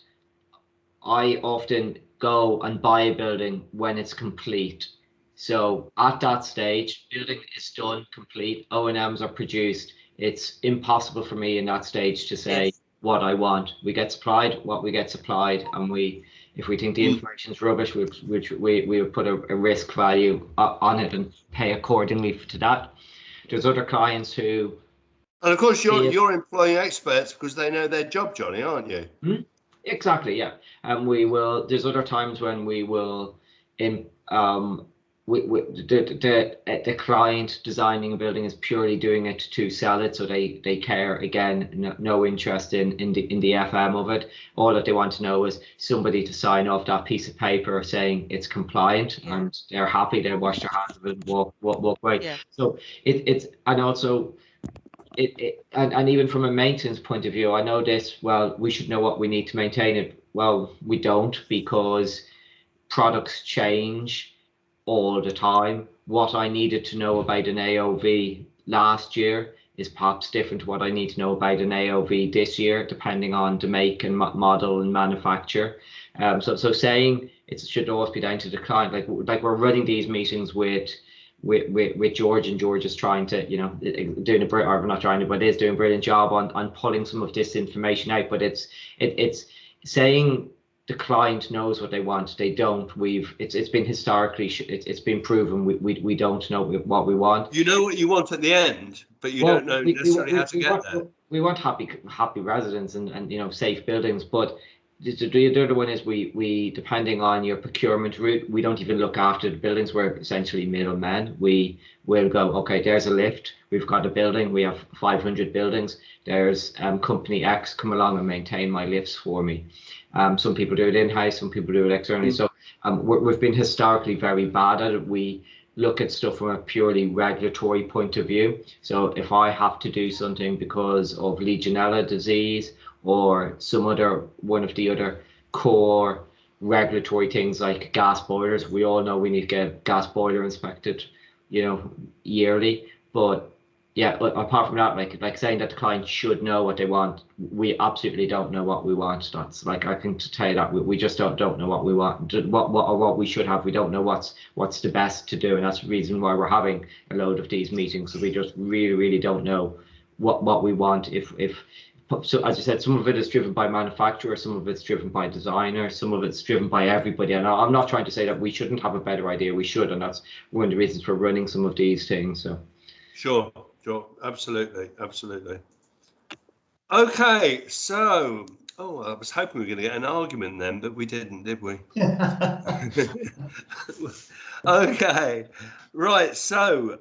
I often go and buy a building when it's complete. So at that stage, building is done, complete, O&Ms are produced. It's impossible for me in that stage to say what I want. We get supplied what we get supplied, and if we think the information is rubbish, we would put a risk value on it and pay accordingly to that. There's other clients who, and of course you're employing experts because they know their job, Johnny, aren't you? Exactly, yeah. And we will. There's other times when we will, the client designing a building is purely doing it to sell it, so they care, again, no interest in the FM of it. All that they want to know is somebody to sign off that piece of paper saying it's compliant, and they're happy. They wash their hands of it, walk away. Yeah. So it's and also. And even from a maintenance point of view, I know this, well, we should know what we need to maintain it. Well, we don't, because products change all the time. What I needed to know about an AOV last year is perhaps different to what I need to know about an AOV this year, depending on the make and model and manufacture. So saying it should always be down to the client, like we're running these meetings with George, and George is trying to, you know, doing a brilliant job on pulling some of this information out. But it's saying the client knows what they want. They don't. It's been historically it's been proven we don't know what we want. You know what you want at the end, but you don't know necessarily how to get there. We want happy residents and you know, safe buildings, but the other one is we depending on your procurement route, we don't even look after the buildings. We're essentially middlemen. We will go, okay, there's a lift, we've got a building, we have 500 buildings, there's company X, come along and maintain my lifts for me. Some people do it in-house, some people do it externally. So we've been historically very bad at it. We look at stuff from a purely regulatory point of view. So if I have to do something because of Legionella disease or some other one of the other core regulatory things like gas boilers, we all know we need to get a gas boiler inspected, you know, yearly. But yeah, but apart from that, like saying that the client should know what they want, we absolutely don't know what we want. That's like, I can tell you that we just don't know what we want, what we should have. We don't know what's the best to do, and that's the reason why we're having a load of these meetings. So we just really don't know what we want. So as you said, some of it is driven by manufacturer, some of it's driven by designer, some of it's driven by everybody. And I'm not trying to say that we shouldn't have a better idea. We should, and that's one of the reasons for running some of these things. So Sure, absolutely. Okay, so I was hoping we were going to get an argument then, but we didn't, did we? Okay, right. So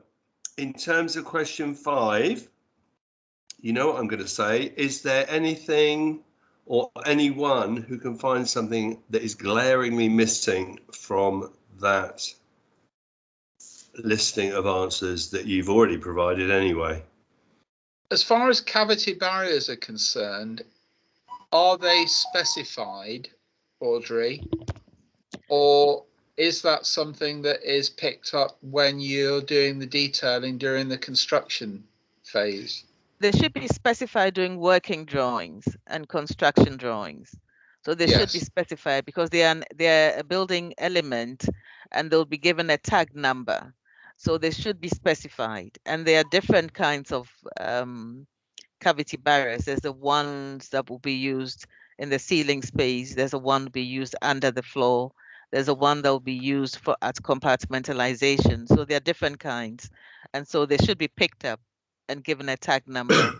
in terms of question 5, you know what I'm going to say. Is there anything or anyone who can find something that is glaringly missing from that listing of answers that you've already provided anyway? As far as cavity barriers are concerned, are they specified, Audrey, or is that something that is picked up when you're doing the detailing during the construction phase? They should be specified during working drawings and construction drawings. So they should be specified because they're a building element and they'll be given a tag number. So they should be specified. And there are different kinds of cavity barriers. There's the ones that will be used in the ceiling space. There's a one to be used under the floor. There's a one that will be used for at compartmentalization. So there are different kinds. And so they should be picked up and given a tag number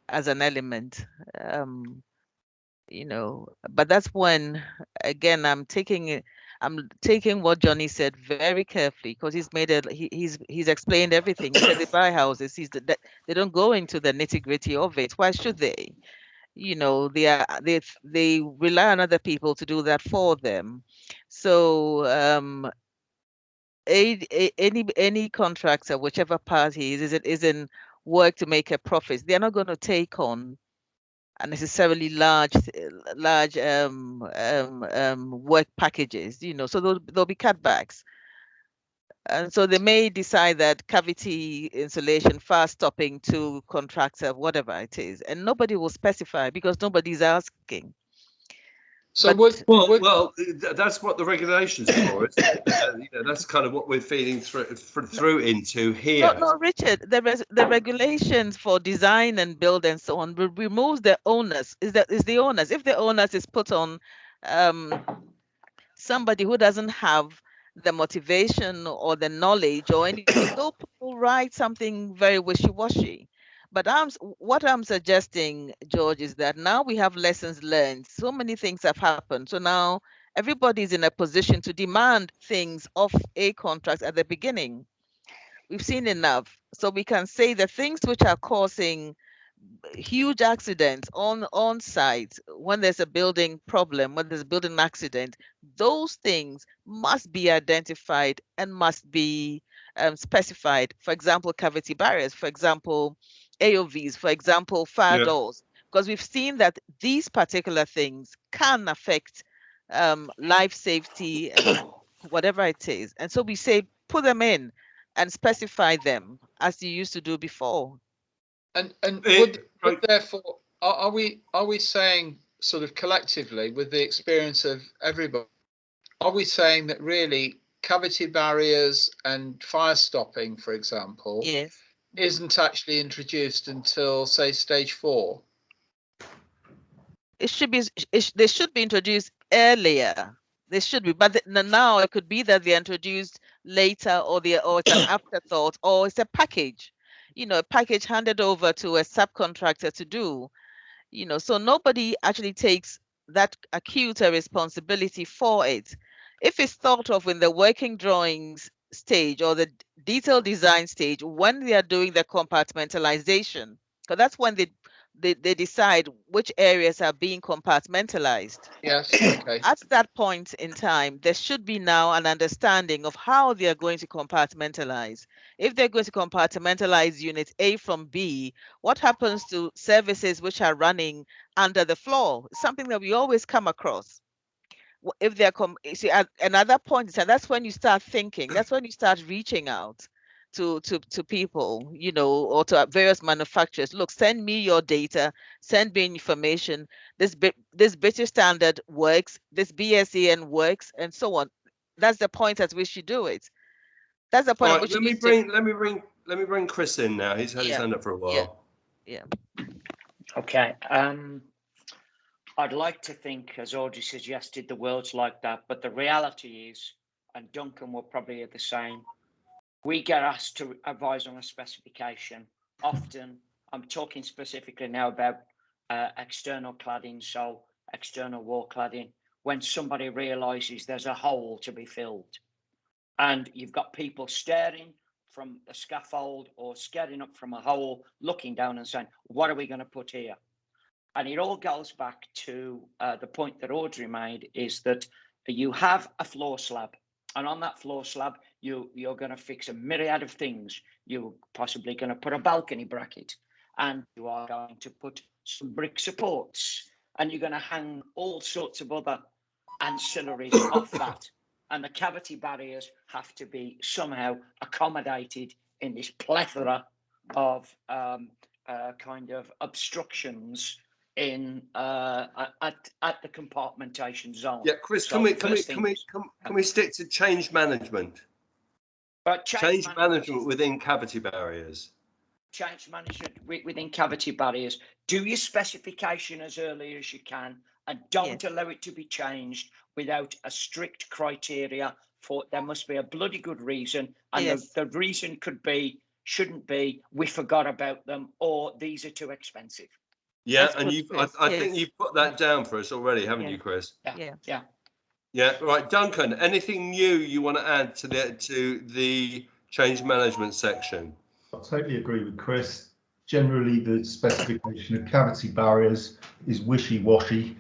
as an element. You know, but that's when, again, I'm taking what Johnny said very carefully, because he's made it. He's explained everything. He said they buy houses. They don't go into the nitty-gritty of it. Why should they? You know, they rely on other people to do that for them. So any contractor, whichever party is in work to make a profit, they're not going to take on unnecessarily large work packages, you know, so there'll be cutbacks. And so they may decide that cavity insulation, fast stopping to contractor, whatever it is, and nobody will specify because nobody's asking. So that's what the regulations are for. You know, that's kind of what we're feeding through into here. No, Richard. The regulations for design and build and so on removes the onus. Is the onus? If the onus is put on somebody who doesn't have the motivation or the knowledge or anything, they'll write something very wishy-washy. But what I'm suggesting, George, is that now we have lessons learned. So many things have happened. So now everybody's in a position to demand things of a contract at the beginning. We've seen enough. So we can say the things which are causing huge accidents on site, when there's a building problem, when there's a building accident, those things must be identified and must be specified. For example, cavity barriers, for example, AOVs, for example, fire doors, because we've seen that these particular things can affect life safety and whatever it is. And so we say, put them in and specify them as you used to do before. And would therefore, are we saying sort of collectively, with the experience of everybody, are we saying that really cavity barriers and fire stopping, for example, isn't actually introduced until, say, stage 4? They should be introduced earlier. They should be, but now it could be that they're introduced later, or it's an afterthought, or it's a package, a package handed over to a subcontractor to do, so nobody actually takes that acute a responsibility for it. If it's thought of in the working drawings stage or the detailed design stage, when they are doing the compartmentalization, because that's when they decide which areas are being compartmentalized. Yes, okay. At that point in time, there should be now an understanding of how they are going to compartmentalize. If they're going to compartmentalize unit A from B, what happens to services which are running under the floor? Something that we always come across. If they're see, at another point in time, that's when you start thinking, that's when you start reaching out to people, or to various manufacturers. Look, send me your data, send me information. This British standard works, this BSEN works, and so on. That's the point at which you do it. That's the point All at right, which let me bring Chris in now. He's had his hand up for a while. Yeah. Okay. I'd like to think, as Audrey suggested, the world's like that, but the reality is, and Duncan will probably have the same, we get asked to advise on a specification. Often, I'm talking specifically now about external cladding, so external wall cladding, when somebody realises there's a hole to be filled. And you've got people staring from the scaffold or staring up from a hole, looking down and saying, what are we going to put here? And it all goes back to the point that Audrey made, is that you have a floor slab. And on that floor slab, you're going to fix a myriad of things. You're possibly going to put a balcony bracket, and you are going to put some brick supports, and you're going to hang all sorts of other ancillaries off that. And the cavity barriers have to be somehow accommodated in this plethora of kind of obstructions in at the compartmentation zone. Yeah, Chris, So can we stick to change management? But change management within cavity barriers. Change management within cavity barriers. Do your specification as early as you can, and don't allow it to be changed without a strict criteria. For there must be a bloody good reason, and the reason shouldn't be we forgot about them, or these are too expensive. Yeah, and I think you've put that down for us already, haven't you, Chris? Yeah. Right, Duncan. Anything new you want to add to the change management section? I totally agree with Chris. Generally, the specification of cavity barriers is wishy-washy.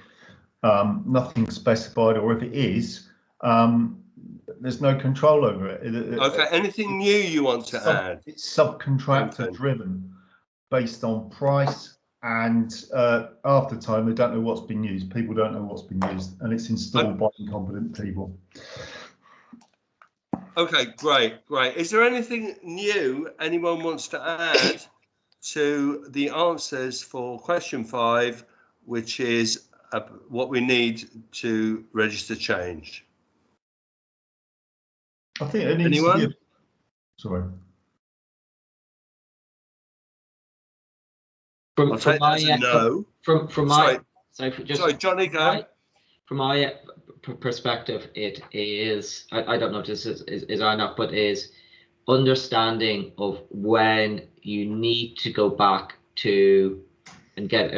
Nothing specified, or if it is, there's no control over it. Okay. Anything new you want to add? It's subcontractor driven, based on price. And after time, they don't know what's been used. People don't know what's been used, and it's installed by incompetent people. Okay, great. Is there anything new anyone wants to add to the answers for question 5, which is what we need to register change? I think it needs to be. Sorry. From my perspective, it is, I don't know if this is or not, but is understanding of when you need to go back to and get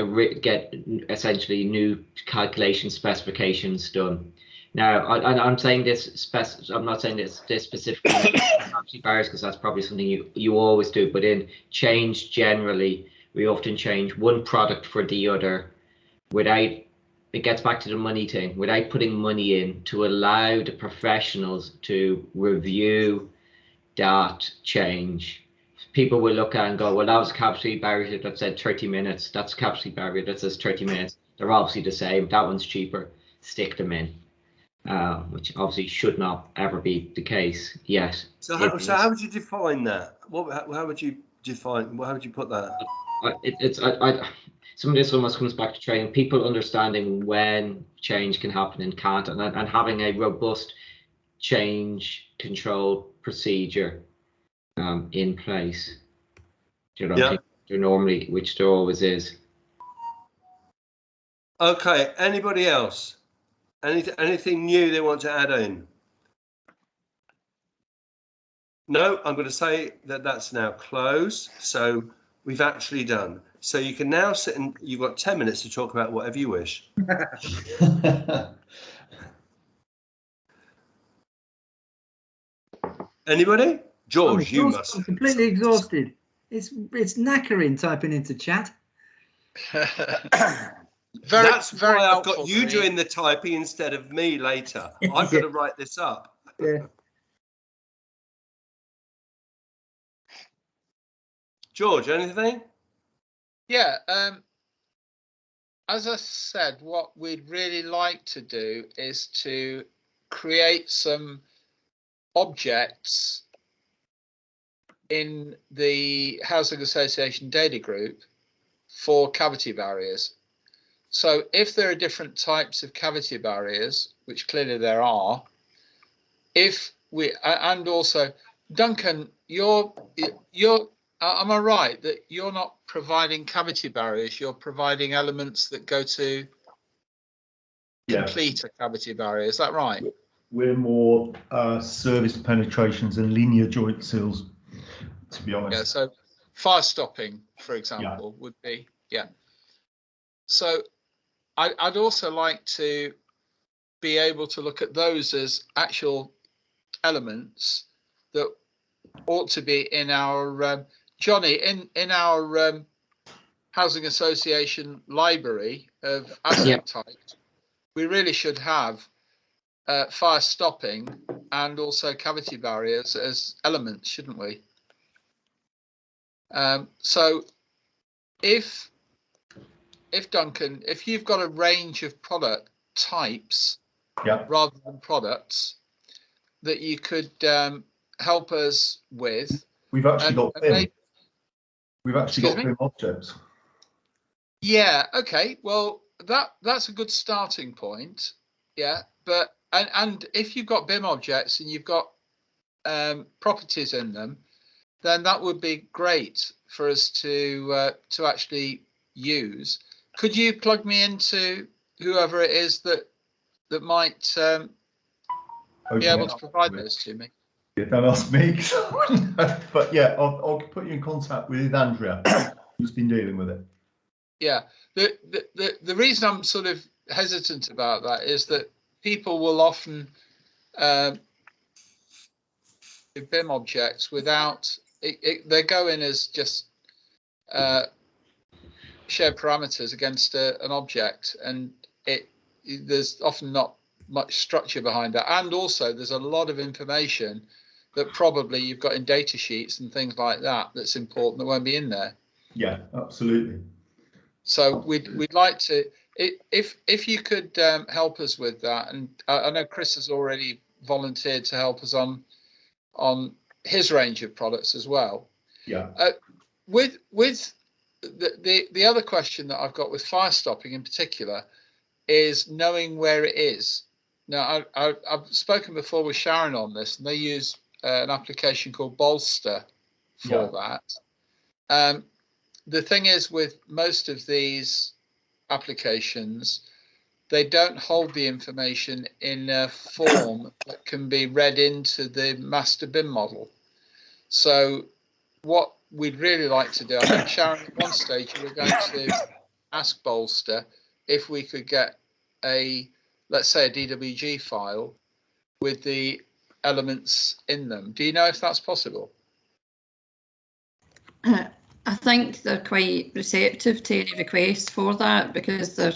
essentially new calculation specifications done. Now, I'm saying this I'm not saying this specifically cavity barriers, because that's probably something you always do, but in change generally, we often change one product for the other without, it gets back to the money thing, without putting money in to allow the professionals to review that change. People will look at and go, well, that was a cavity barrier that said 30 minutes. That's a cavity barrier that says 30 minutes. They're obviously the same. That one's cheaper. Stick them in, which obviously should not ever be the case yet. So how would you define that? How would you define? How would you put that? Some of this almost comes back to training, people understanding when change can happen and can't, and having a robust change control procedure in place. Normally, which there always is. Okay. Anybody else? Anything new they want to add in? No, I'm going to say that that's now closed. So we've actually done. So you can now sit and you've got 10 minutes to talk about whatever you wish. Anybody? George, you must. I'm completely exhausted. It's knackering typing into chat. That's very why I've helpful, got you Green. doing the typing instead of me later. I've got to write this up. Yeah. George, anything? Yeah, as I said, what we'd really like to do is to create some objects in the Housing Association data group for cavity barriers. So if there are different types of cavity barriers, which clearly there are, and also, Duncan, am I right that you're not providing cavity barriers, you're providing elements that go to complete a cavity barrier, is that right? We're more service penetrations and linear joint seals, to be honest. Yeah, so fire stopping, for example, would be, yeah. So I'd also like to be able to look at those as actual elements that ought to be in our Johnny, in our housing association library of asset types. We really should have fire stopping and also cavity barriers as elements, shouldn't we? So if Duncan, if you've got a range of product types rather than products that you could help us with, we've actually got BIM. We've actually got BIM objects. Yeah. Okay. Well, that's a good starting point. Yeah. But and if you've got BIM objects and you've got properties in them, then that would be great for us to actually use. Could you plug me into whoever it is that might be able to provide those to me? Yeah, don't ask me. But yeah, I'll put you in contact with Andrea, who's been dealing with it. Yeah, the reason I'm sort of hesitant about that is that people will often BIM objects without they go in as just shared parameters against an object, and there's often not much structure behind that, and also there's a lot of information that probably you've got in data sheets and things like that that's important that won't be in there. Yeah, absolutely. So we'd like to, if you could help us with that, and I know Chris has already volunteered to help us on his range of products as well. Yeah. With the other question that I've got with fire stopping in particular is knowing where it is. Now I've spoken before with Sharon on this, and they use an application called Bolster for that. The thing is, with most of these applications, they don't hold the information in a form that can be read into the master BIM model. So what we'd really like to do, I think Sharon, at one stage you were going to ask Bolster if we could get let's say a DWG file with the elements in them. Do you know if that's possible? I think they're quite receptive to any requests for that, because they're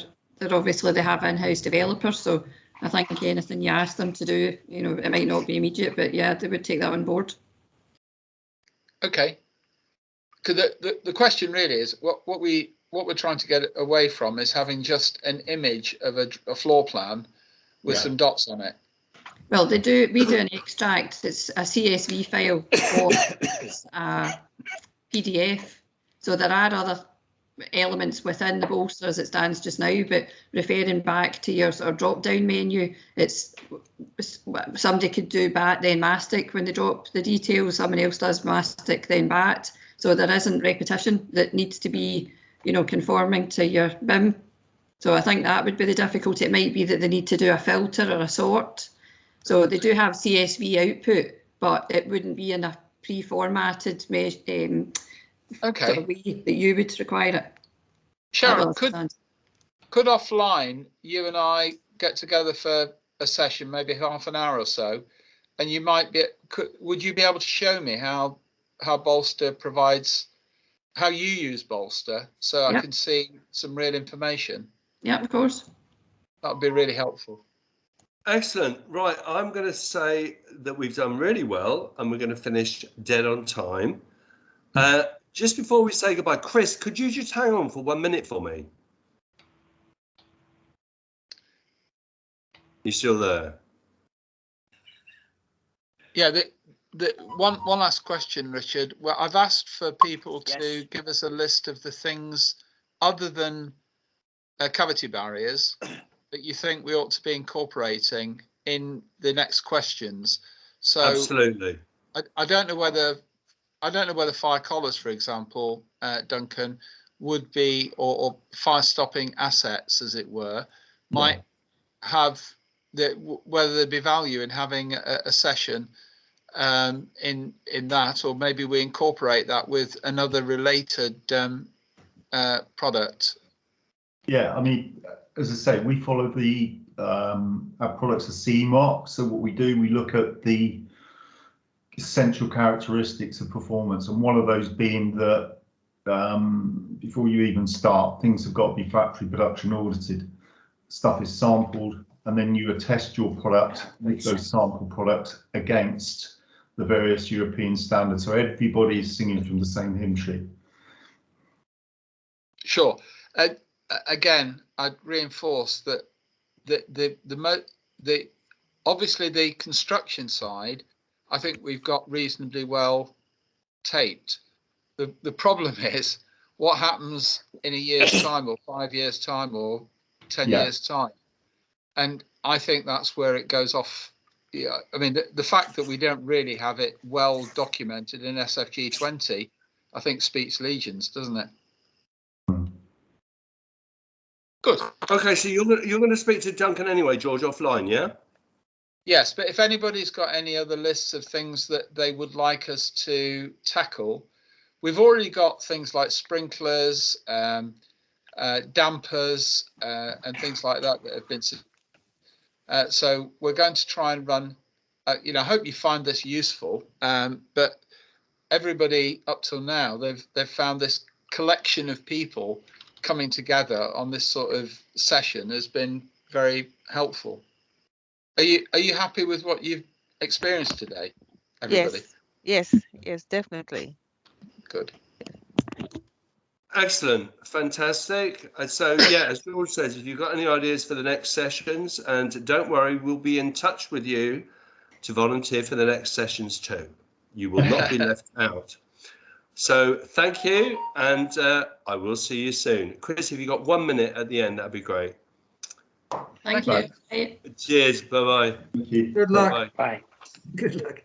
obviously, they have in-house developers. So I think anything you ask them to do, you know, it might not be immediate, but yeah, they would take that on board. Okay. Because the question really is what we're trying to get away from is having just an image of a floor plan with some dots on it. Well, we do an extract. It's a CSV file or a PDF. So there are other elements within the Bolster as it stands just now, but referring back to your sort of drop down menu, it's somebody could do BAT then mastic when they drop the details, someone else does mastic then BAT. So there isn't repetition that needs to be, you know, conforming to your BIM So I think that would be the difficulty. It might be that they need to do a filter or a sort. So they do have CSV output, but it wouldn't be in a pre-formatted sort of way that you would require it. Sharon, could offline you and I get together for a session, maybe half an hour or so, and you might be, would you be able to show me how Bolster provides, how you use Bolster, so I can see some real information? Yeah, of course. That would be really helpful. Excellent. Right, I'm going to say that we've done really well, and we're going to finish dead on time. Just before we say goodbye, Chris, could you just hang on for 1 minute for me? You still there? Yeah, the one last question, Richard. Well, I've asked for people to give us a list of the things other than cavity barriers that you think we ought to be incorporating in the next questions. So absolutely. I don't know whether fire collars, for example, Duncan, would be, or fire stopping assets, as it were, might have whether there'd be value in having a session in that, or maybe we incorporate that with another related product. Yeah, I mean, as I say, we follow the our products are CE marked. So what we do, we look at the essential characteristics of performance, and one of those being that before you even start, things have got to be factory production audited. Stuff is sampled, and then you attest your product with those sample products against the various European standards. So everybody is singing from the same hymn sheet. Sure. Again, I'd reinforce that the obviously the construction side, I think we've got reasonably well taped. The problem is what happens in a year's time, or 5 years' time, or 10 years' time. And I think that's where it goes off. Yeah, I mean, the fact that we don't really have it well documented in SFG 20, I think speaks legions, doesn't it? Good. Okay, so you're going to speak to Duncan anyway, George, offline, yeah? Yes, but if anybody's got any other lists of things that they would like us to tackle, we've already got things like sprinklers, dampers, and things like that have been. So we're going to try and run. I hope you find this useful. But everybody up till now, they've found this collection of people coming together on this sort of session has been very helpful. Are you happy with what you've experienced today, everybody? Yes, definitely. Good. Excellent, fantastic. And so, yeah, as George says, if you've got any ideas for the next sessions, and don't worry, we'll be in touch with you to volunteer for the next sessions too. You will not be left out. So thank you, and I will see you soon. Chris, if you've got 1 minute at the end, that'd be great. Thank you. Bye. Cheers, bye-bye. Thank you. Good luck. Bye-bye. Bye. Good luck.